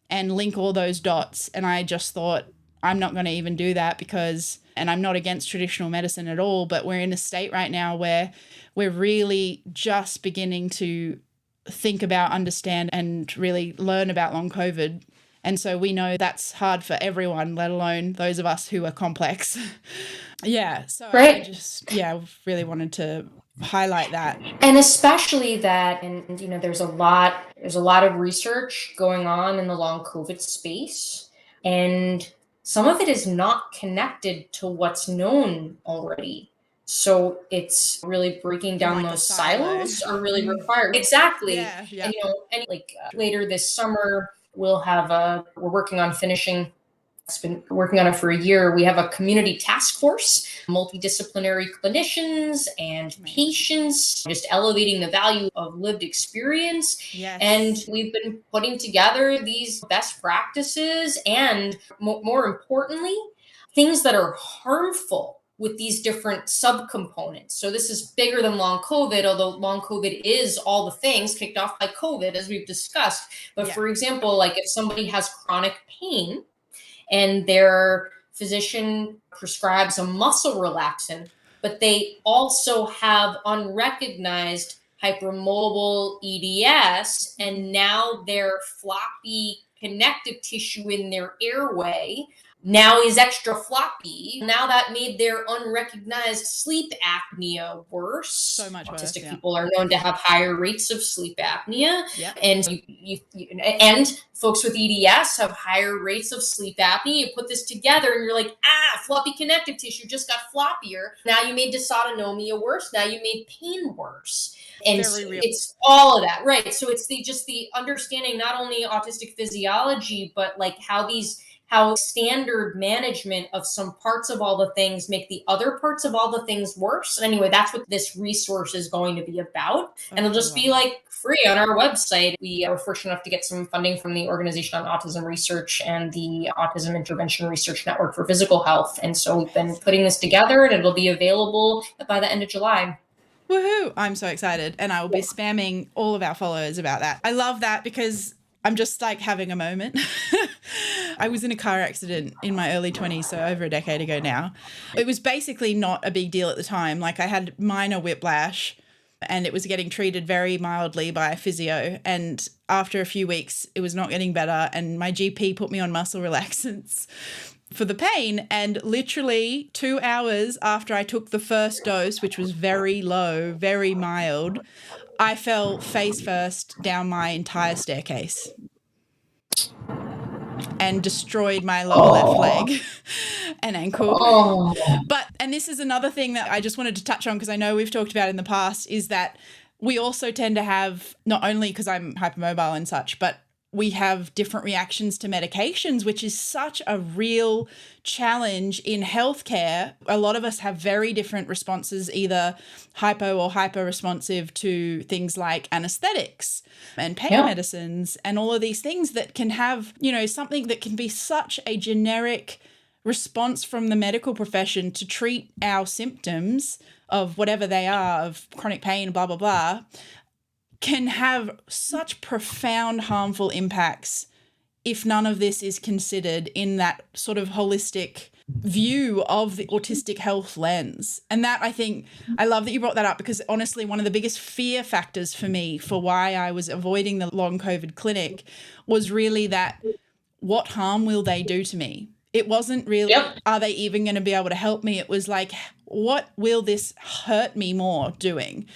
and link all those dots. And I just thought, I'm not going to even do that because, and I'm not against traditional medicine at all, but we're in a state right now where we're really just beginning to think about, understand, and really learn about long COVID. And so we know that's hard for everyone, let alone those of us who are complex. Yeah. So Right. I just, really wanted to highlight that. And especially that, and you know, there's a lot of research going on in the long COVID space, and some of it is not connected to what's known already. So it's really breaking down Like those silos are really Mm. required. Exactly. Yeah. And you know, and like later this summer, we're working on finishing. It's been working on it for a year. We have a community task force, multidisciplinary clinicians and patients, just elevating the value of lived experience. Yes. And we've been putting together these best practices and, more importantly, things that are harmful with these different subcomponents. So this is bigger than long COVID, although long COVID is all the things kicked off by COVID, as we've discussed. But for example, like if somebody has chronic pain, and their physician prescribes a muscle relaxant, but they also have unrecognized hypermobile EDS, and now their floppy connective tissue in their airway now is extra floppy. Now that made their unrecognized sleep apnea worse. So much worse. Autistic Yeah. people are known to have higher rates of sleep apnea. Yep. And and folks with EDS have higher rates of sleep apnea. You put this together and you're like, floppy connective tissue just got floppier. Now you made dysautonomia worse. Now you made pain worse. And Very real. it's all of that, right? So it's the understanding not only autistic physiology, but like how standard management of some parts of all the things make the other parts of all the things worse. And anyway, that's what this resource is going to be about. And it'll just be like free on our website. We were fortunate enough to get some funding from the Organization on Autism Research and the Autism Intervention Research Network for Physical Health. And so we've been putting this together, and it'll be available by the end of July. Woohoo! I'm so excited. And I will be spamming all of our followers about that. I love that because I'm just like having a moment. I was in a car accident in my early 20s, so over a decade ago now. It was basically not a big deal at the time. Like I had minor whiplash and it was getting treated very mildly by a physio. And after a few weeks, it was not getting better. And my GP put me on muscle relaxants for the pain. And literally 2 hours after I took the first dose, which was very low, very mild, I fell face first down my entire staircase and destroyed my lower left leg and ankle. And this is another thing that I just wanted to touch on because I know we've talked about in the past is that we also tend to have, not only because I'm hypermobile and such, but we have different reactions to medications, which is such a real challenge in healthcare. A lot of us have very different responses, either hypo or hyper responsive to things like anesthetics and pain medicines and all of these things that can have, something that can be such a generic response from the medical profession to treat our symptoms of whatever they are, of chronic pain, blah, blah, blah, can have such profound harmful impacts if none of this is considered in that sort of holistic view of the autistic health lens. And that, I think, I love that you brought that up because honestly, one of the biggest fear factors for me for why I was avoiding the long COVID clinic was really that what harm will they do to me? It wasn't really, are they even going to be able to help me? It was like, what will this hurt me more doing?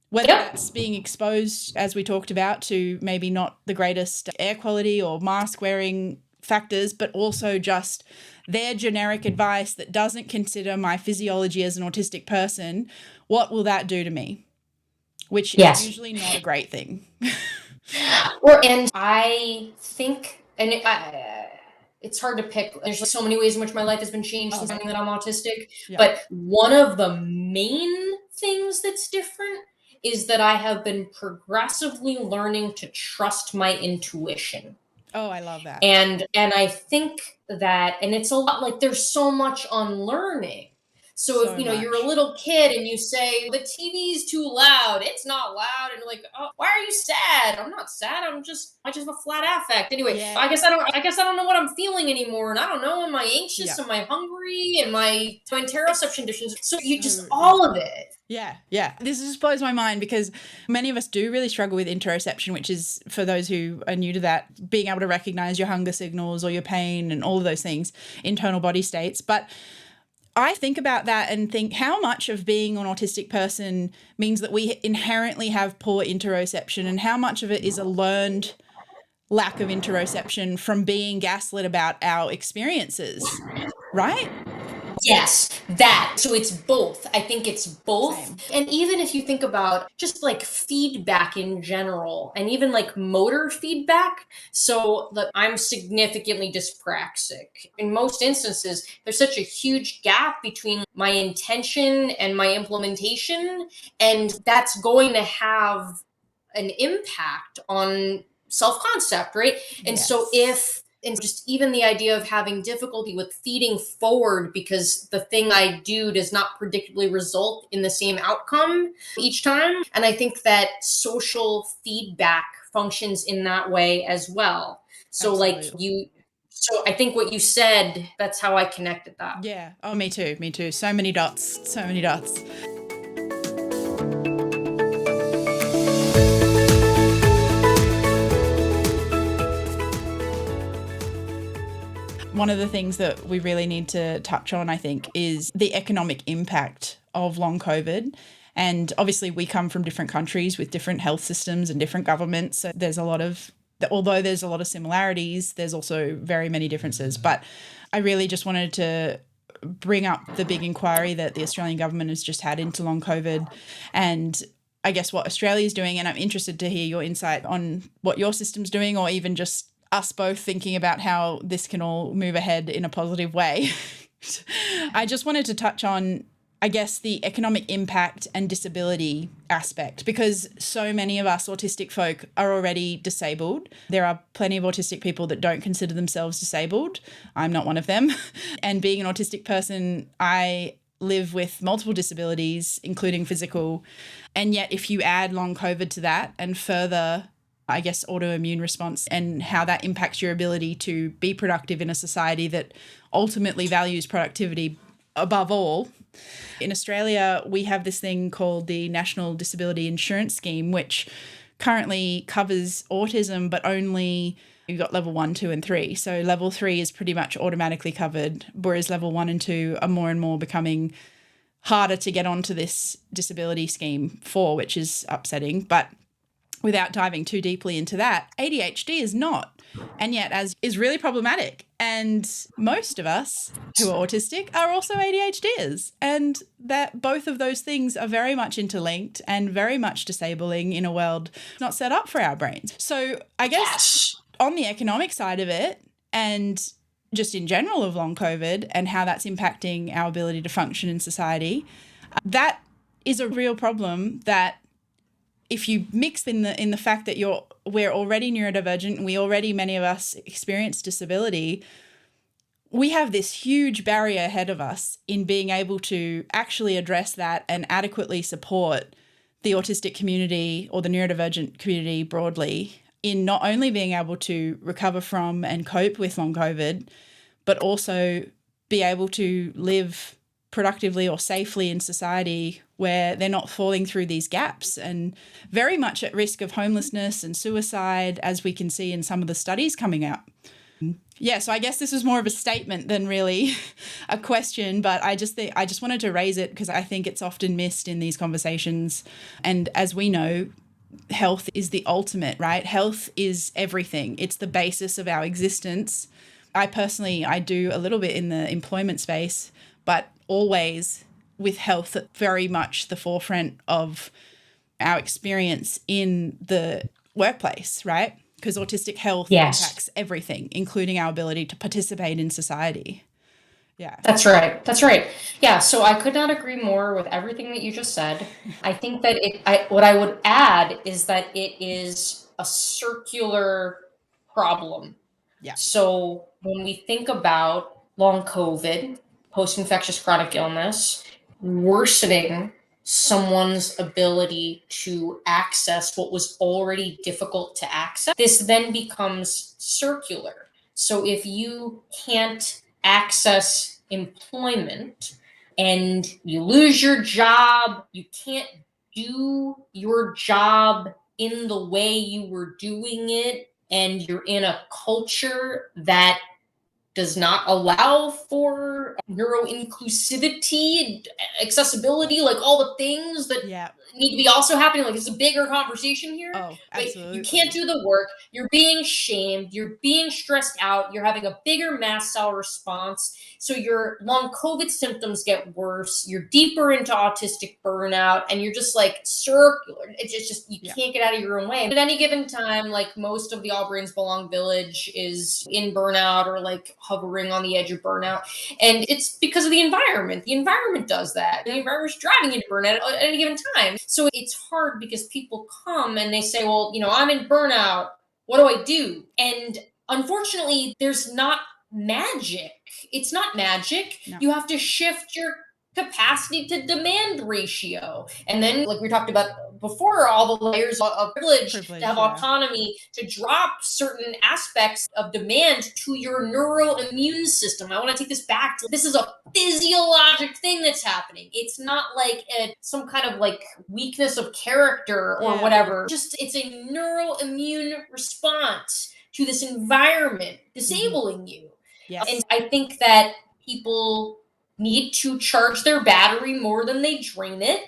Whether that's being exposed, as we talked about, to maybe not the greatest air quality or mask wearing factors, but also just their generic advice that doesn't consider my physiology as an autistic person, what will that do to me? Which is usually not a great thing. And I think, and it's hard to pick. There's so many ways in which my life has been changed since knowing that I'm autistic. But one of the main things that's different is that I have been progressively learning to trust my intuition. Oh, I love that. And I think that, and it's a lot, like there's so much unlearning. So if, you're a little kid and you say, the TV's too loud, it's not loud. And you're like, oh, why are you sad? I'm not sad. I just have a flat affect. Anyway, I guess I don't know what I'm feeling anymore. And I don't know, am I anxious? Am I hungry? Am I interoception conditions? So you just, all of it. Yeah. This just blows my mind because many of us do really struggle with interoception, which is, for those who are new to that, being able to recognize your hunger signals or your pain and all of those things, internal body states. But I think about that and think how much of being an autistic person means that we inherently have poor interoception and how much of it is a learned lack of interoception from being gaslit about our experiences, right? Yes, that. So it's both. I think it's both. Same. And even if you think about just like feedback in general and even like motor feedback, so that I'm significantly dyspraxic. In most instances, there's such a huge gap between my intention and my implementation, and that's going to have an impact on self-concept, right? And so and just even the idea of having difficulty with feeding forward because the thing I do does not predictably result in the same outcome each time. And I think that social feedback functions in that way as well. So so I think what you said, that's how I connected that. Yeah. Oh, me too. So many dots. One of the things that we really need to touch on, I think, is the economic impact of long COVID. And obviously we come from different countries with different health systems and different governments. So although there's a lot of similarities, there's also very many differences. But I really just wanted to bring up the big inquiry that the Australian government has just had into long COVID and I guess what Australia is doing. And I'm interested to hear your insight on what your system's doing, or even just us both thinking about how this can all move ahead in a positive way. I just wanted to touch on, I guess, the economic impact and disability aspect, because so many of us autistic folk are already disabled. There are plenty of autistic people that don't consider themselves disabled. I'm not one of them. And being an autistic person, I live with multiple disabilities, including physical. And yet if you add long COVID to that and further, I guess, autoimmune response and how that impacts your ability to be productive in a society that ultimately values productivity above all. In Australia, we have this thing called the National Disability Insurance Scheme, which currently covers autism, but only you've got level 1, 2, and 3. So level 3 is pretty much automatically covered, whereas level 1 and 2 are more and more becoming harder to get onto this disability scheme for, which is upsetting. But without diving too deeply into that, ADHD is not, and yet as is really problematic. And most of us who are autistic are also ADHDers, and that both of those things are very much interlinked and very much disabling in a world not set up for our brains. So I guess on the economic side of it, and just in general of long COVID and how that's impacting our ability to function in society, that is a real problem that if you mix in the fact that we're already neurodivergent and many of us experience disability, we have this huge barrier ahead of us in being able to actually address that and adequately support the autistic community or the neurodivergent community broadly in not only being able to recover from and cope with long COVID, but also be able to live productively or safely in society where they're not falling through these gaps and very much at risk of homelessness and suicide, as we can see in some of the studies coming out. Yeah, so I guess this was more of a statement than really a question, but I just wanted to raise it because I think it's often missed in these conversations. And as we know, health is the ultimate, right? Health is everything. It's the basis of our existence. I do a little bit in the employment space, but always with health at very much the forefront of our experience in the workplace, right? Because autistic health impacts everything, including our ability to participate in society. Yeah. That's right. That's right. Yeah. So I could not agree more with everything that you just said. I think that what I would add is that it is a circular problem. Yeah. So when we think about long COVID, post-infectious chronic illness, worsening someone's ability to access what was already difficult to access, this then becomes circular. So if you can't access employment and you lose your job, you can't do your job in the way you were doing it, and you're in a culture that does not allow for neuroinclusivity, accessibility, like all the things that need to be also happening. Like, it's a bigger conversation here. Oh, absolutely. But you can't do the work. You're being shamed. You're being stressed out. You're having a bigger mast cell response. So your long COVID symptoms get worse. You're deeper into autistic burnout, and you're just like circular. It's just, you can't get out of your own way. At any given time, like, most of the All Brains Belong village is in burnout or like hovering on the edge of burnout. And it's because of the environment. The environment does that. The environment's driving you to burnout at any given time. So it's hard because people come and they say, well, I'm in burnout. What do I do? And unfortunately, there's not magic. It's not magic. No. You have to shift your capacity to demand ratio. And then, like we talked about before, all the layers of privilege to have autonomy, to drop certain aspects of demand to your neuroimmune system. I want to take this back to, this is a physiologic thing that's happening. It's not like some kind of like weakness of character or whatever. Just, it's a neuroimmune response to this environment disabling you. Yes. And I think that people need to charge their battery more than they drain it.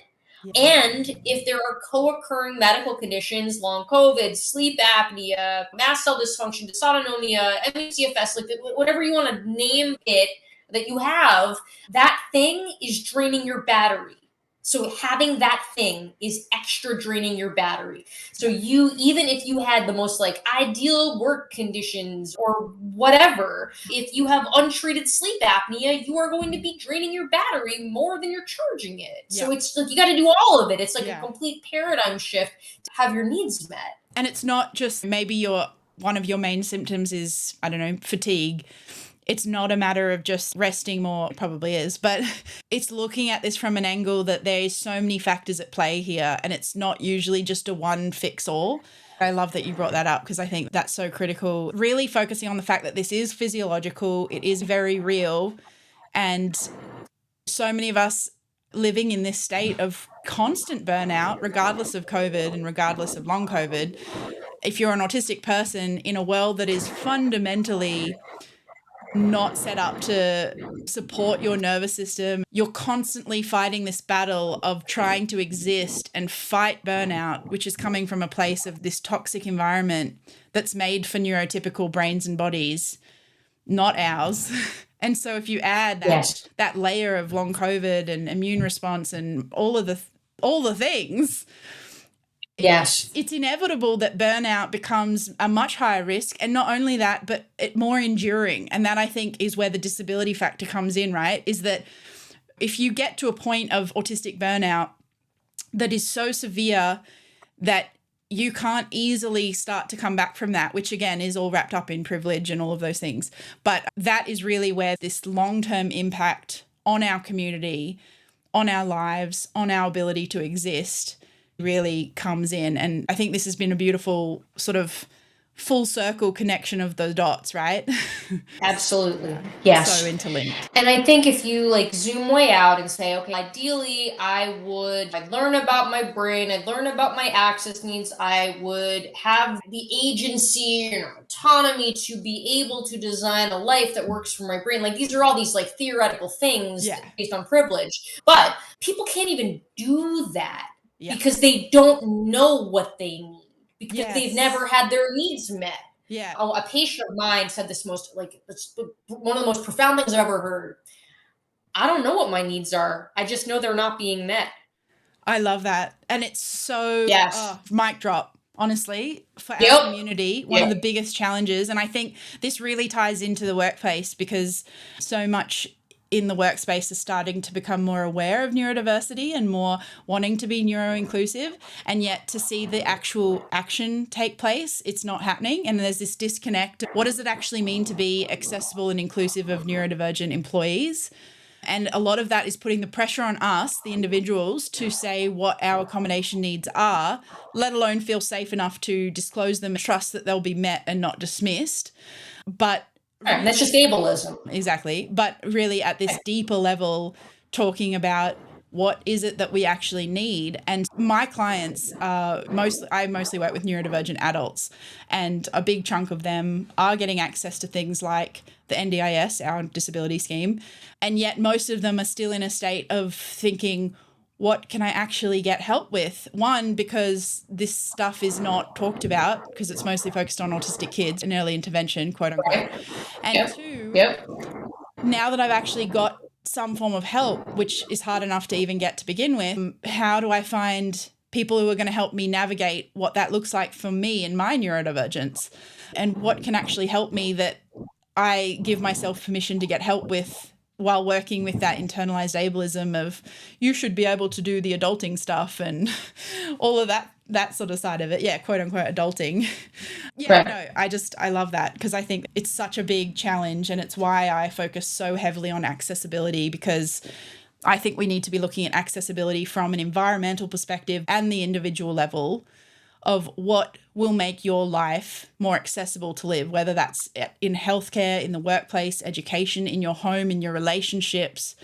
Yeah. And if there are co-occurring medical conditions, long COVID, sleep apnea, mast cell dysfunction, dysautonomia, ME/CFS, like whatever you want to name it that you have, that thing is draining your battery. So having that thing is extra draining your battery. So you, even if you had the most like ideal work conditions or whatever, if you have untreated sleep apnea, you are going to be draining your battery more than you're charging it. So it's like you got to do all of it. It's like a complete paradigm shift to have your needs met. And it's not just maybe one of your main symptoms is, I don't know, fatigue. It's not a matter of just resting more, probably is, but it's looking at this from an angle that there's so many factors at play here, and it's not usually just a one fix all. I love that you brought that up because I think that's so critical. Really focusing on the fact that this is physiological, it is very real, and so many of us living in this state of constant burnout, regardless of COVID and regardless of long COVID. If you're an autistic person in a world that is fundamentally not set up to support your nervous system, you're constantly fighting this battle of trying to exist and fight burnout, which is coming from a place of this toxic environment that's made for neurotypical brains and bodies, not ours. And so if you add that layer of long COVID and immune response and all the things, it's inevitable that burnout becomes a much higher risk. And not only that, but more enduring. And that, I think, is where the disability factor comes in, right? Is that if you get to a point of autistic burnout that is so severe that you can't easily start to come back from that, which again is all wrapped up in privilege and all of those things. But that is really where this long-term impact on our community, on our lives, on our ability to exist really comes in. And I think this has been a beautiful sort of full circle connection of the dots, right? Absolutely. Yes. So interlinked. And I think if you like zoom way out and say, okay, ideally I'd learn about my brain, I'd learn about my access needs, I would have the agency and autonomy to be able to design a life that works for my brain. Like these are all these like theoretical things based on privilege. But people can't even do that because they don't know what they need. Because they've never had their needs met. Yeah. Oh, a patient of mine said this one of the most profound things I've ever heard. I don't know what my needs are. I just know they're not being met. I love that. And it's so mic drop, honestly, for our community, one of the biggest challenges. And I think this really ties into the workplace because so much in the workspace is starting to become more aware of neurodiversity and more wanting to be neuro-inclusive, and yet to see the actual action take place, it's not happening. And there's this disconnect. What does it actually mean to be accessible and inclusive of neurodivergent employees? And a lot of that is putting the pressure on us, the individuals, to say what our accommodation needs are, let alone feel safe enough to disclose them, trust that they'll be met and not dismissed. But and that's just ableism. Exactly. But really at this deeper level, talking about what is it that we actually need. And my clients I mostly work with neurodivergent adults, and a big chunk of them are getting access to things like the NDIS, our disability scheme. And yet most of them are still in a state of thinking, what can I actually get help with? One, because this stuff is not talked about because it's mostly focused on autistic kids and early intervention, quote unquote. And two, now that I've actually got some form of help, which is hard enough to even get to begin with, how do I find people who are going to help me navigate what that looks like for me and my neurodivergence, and what can actually help me that I give myself permission to get help with while working with that internalized ableism of you should be able to do the adulting stuff and all of that sort of side of it. Yeah, quote unquote adulting. I love that because I think it's such a big challenge, and it's why I focus so heavily on accessibility, because I think we need to be looking at accessibility from an environmental perspective and the individual level of what will make your life more accessible to live, whether that's in healthcare, in the workplace, education, in your home, in your relationships.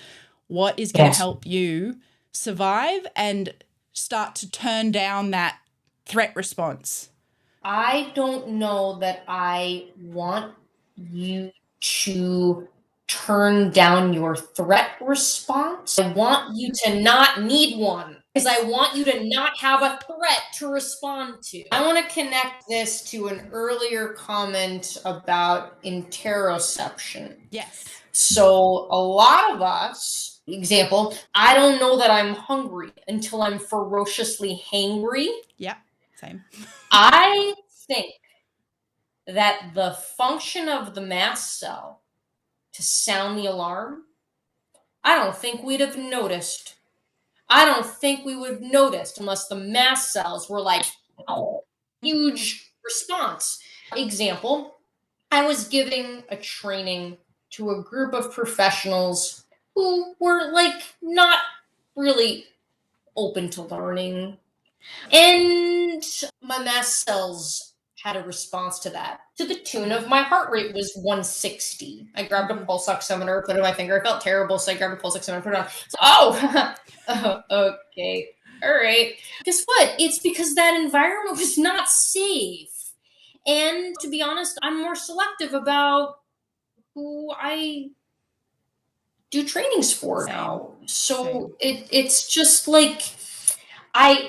What is going to help you survive and start to turn down that threat response? I don't know that I want you to turn down your threat response. I want you to not need one because I want you to not have a threat to respond to. I want to connect this to an earlier comment about interoception. Yes. So a lot of us, example, I don't know that I'm hungry until I'm ferociously hangry. Yeah, same. I think that the function of the mast cell to sound the alarm, I don't think we'd have noticed. I don't think we would have noticed unless the mast cells were like, oh, huge response. Example, I was giving a training to a group of professionals who were like not really open to learning. And my mast cells had a response to that, to the tune of my heart rate was 160. I grabbed a pulse oximeter, put it on my finger. I felt terrible, so I grabbed a pulse oximeter, put it on. So, oh, okay, all right. Guess what? It's because that environment was not safe. And to be honest, I'm more selective about who I do trainings for now. So it's just like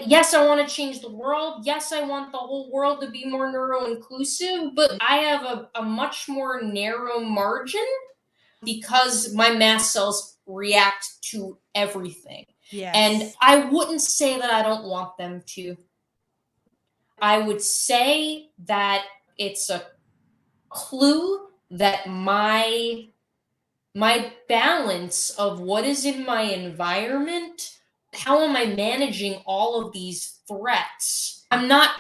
yes, I want to change the world. Yes, I want the whole world to be more neuro-inclusive, but I have a much more narrow margin because my mast cells react to everything. Yes. And I wouldn't say that I don't want them to. I would say that it's a clue that my balance of what is in my environment, how am I managing all of these threats? I'm not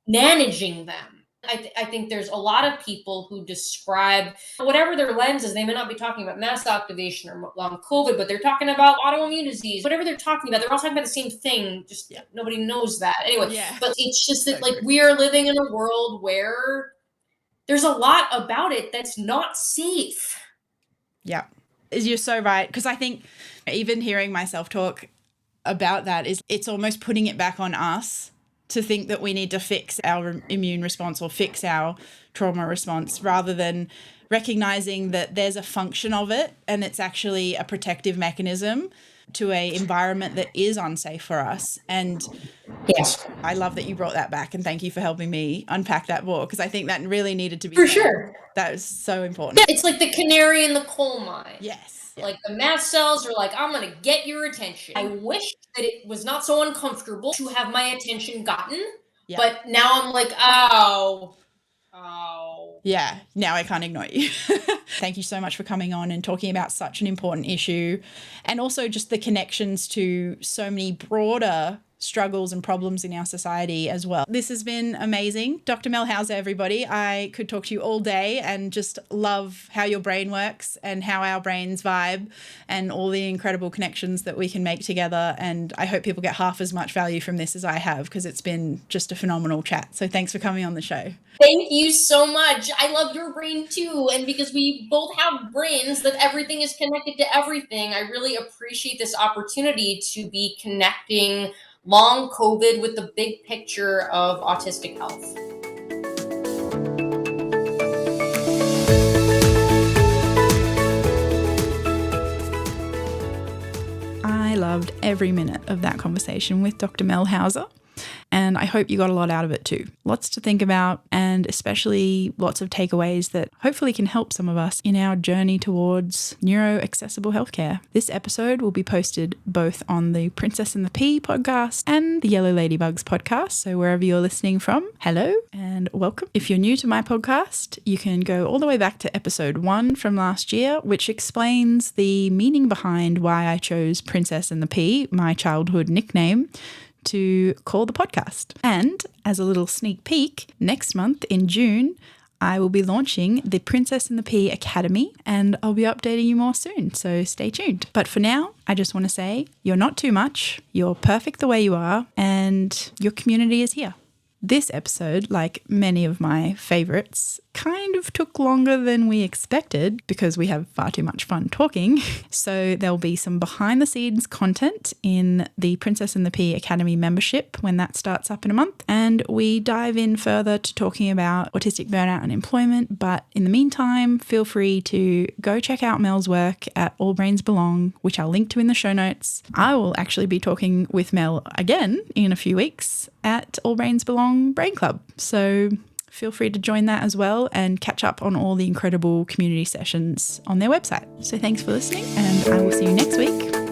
managing them. I think there's a lot of people who describe whatever their lens is. They may not be talking about mass activation or long COVID, but they're talking about autoimmune disease. Whatever they're talking about, they're all talking about the same thing. Just nobody knows that. Anyway, but it's just that like we are living in a world where there's a lot about it that's not safe. Yeah, you're so right. Because I think even hearing myself talk about that it's almost putting it back on us to think that we need to fix our immune response or fix our trauma response rather than recognizing that there's a function of it and it's actually a protective mechanism to a environment that is unsafe for us. And yes, I love that you brought that back, and thank you for helping me unpack that more because I think that really needed to be for said. sure. That was so important. Yeah, it's like the canary in the coal mine. Yes. Like the mast cells are like, I'm going to get your attention. I wish that it was not so uncomfortable to have my attention gotten, but now I'm like, ow. Yeah, now I can't ignore you. Thank you so much for coming on and talking about such an important issue and also just the connections to so many broader struggles and problems in our society as well. This has been amazing. Dr. Mel Houser, everybody. I could talk to you all day and just love how your brain works and how our brains vibe and all the incredible connections that we can make together. And I hope people get half as much value from this as I have because it's been just a phenomenal chat. So thanks for coming on the show. Thank you so much. I love your brain too. And because we both have brains that everything is connected to everything, I really appreciate this opportunity to be connecting long COVID with the big picture of autistic health. I loved every minute of that conversation with Dr. Mel Houser. And I hope you got a lot out of it too. Lots to think about and especially lots of takeaways that hopefully can help some of us in our journey towards neuroaccessible healthcare. This episode will be posted both on the Princess and the Pea podcast and the Yellow Ladybugs podcast. So wherever you're listening from, hello and welcome. If you're new to my podcast, you can go all the way back to episode 1 from last year, which explains the meaning behind why I chose Princess and the Pea, my childhood nickname, to call the podcast. And as a little sneak peek, next month in June, I will be launching the Princess and the Pea Academy and I'll be updating you more soon, so stay tuned. But for now, I just want to say you're not too much, you're perfect the way you are, and your community is here. This episode, like many of my favourites, kind of took longer than we expected because we have far too much fun talking. So there'll be some behind the scenes content in the Princess and the Pea Academy membership when that starts up in a month. And we dive in further to talking about autistic burnout and employment. But in the meantime, feel free to go check out Mel's work at All Brains Belong, which I'll link to in the show notes. I will actually be talking with Mel again in a few weeks at All Brains Belong Brain Club. So feel free to join that as well and catch up on all the incredible community sessions on their website. So thanks for listening, and I will see you next week.